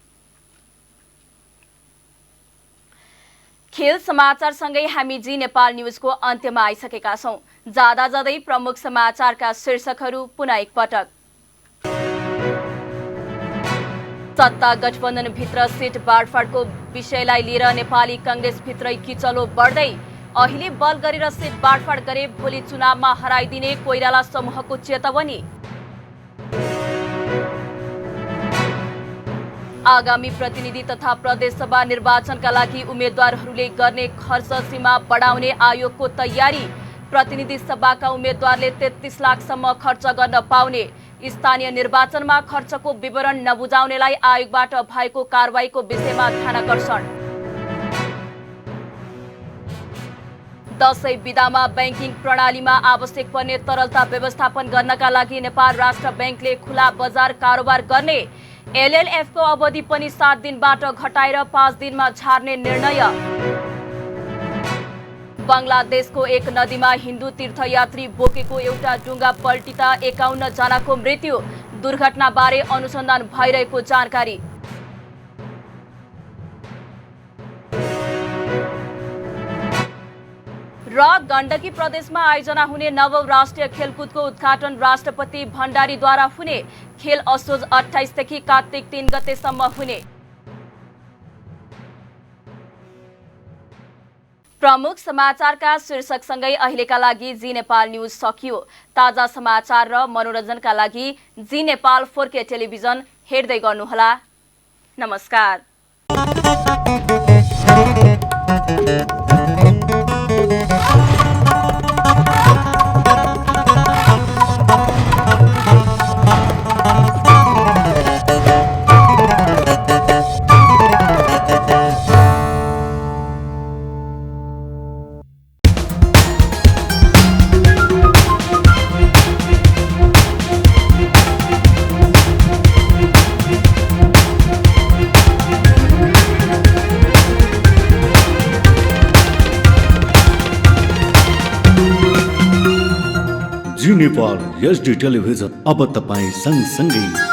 खेल समाचारसँगै हामी जी नेपाल न्युजको अन्त्यमा आइसकेका छौं। जाँदा जाँदै प्रमुख समाचारका शीर्षकहरू पुनः एकपटक। सत्ता गठबन्धनभित्र सिट बाँडफाँडको विषयलाई लिएर नेपाली कांग्रेसभित्रै किचलो बढ्दै। अहिले बल गरेर सिट बाँडफाँड गरे भोलि चुनावमा हराइदिने कोइराला समूहको चेतावनी। आगामी प्रतिनिधि तथा प्रदेशसभा निर्वाचनका लागि उम्मेद्वारहरूले गर्ने खर्च सीमा बढाउने आयोगको तयारी। प्रतिनिधि सभाका उम्मेद्वारले 33 लाखसम्म खर्च गर्न पाउने। स्थानीय निर्वाचनमा खर्चको विवरण नबुझाउनेलाई आयोगबाट भएको कारबाहीको विषयमा ध्यानाकर्षण। दशैं बिदामा बैंकिङ प्रणालीमा आवश्यक पर्ने तरलता व्यवस्थापन गर्नका लागि नेपाल राष्ट्र बैंकले खुला बजार कारोबार गर्ने। एलएलएफको अवधि पनि 7 दिनबाट घटाएर 5 दिनमा झार्ने निर्णय। बंगलादेशको एक नदीमा हिन्दू तीर्थयात्री बोकेको एउटा डुङ्गा पल्टिँदा 51 जनाको मृत्यु। दुर्घटनाबारे अनुसन्धान भइरहेको जानकारी। र गण्डकी प्रदेशमा आयोजना हुने 9औं राष्ट्रिय खेलकुदको उद्घाटन राष्ट्रपति भण्डारीद्वारा हुने। खेल असोज 28 देखि कार्तिक 3 गतेसम्म हुने। प्रमुख समाचारका शीर्षकसँगै अहिलेका लागि जी नेपाल न्युज सकियो। ताजा समाचार र मनोरञ्जनका लागि जी नेपाल 4K टेलिभिजन हेर्दै गर्नुहोला। नमस्कार। जी नेपाल HD टेलिभिजन अब तपाईं सँगसँगै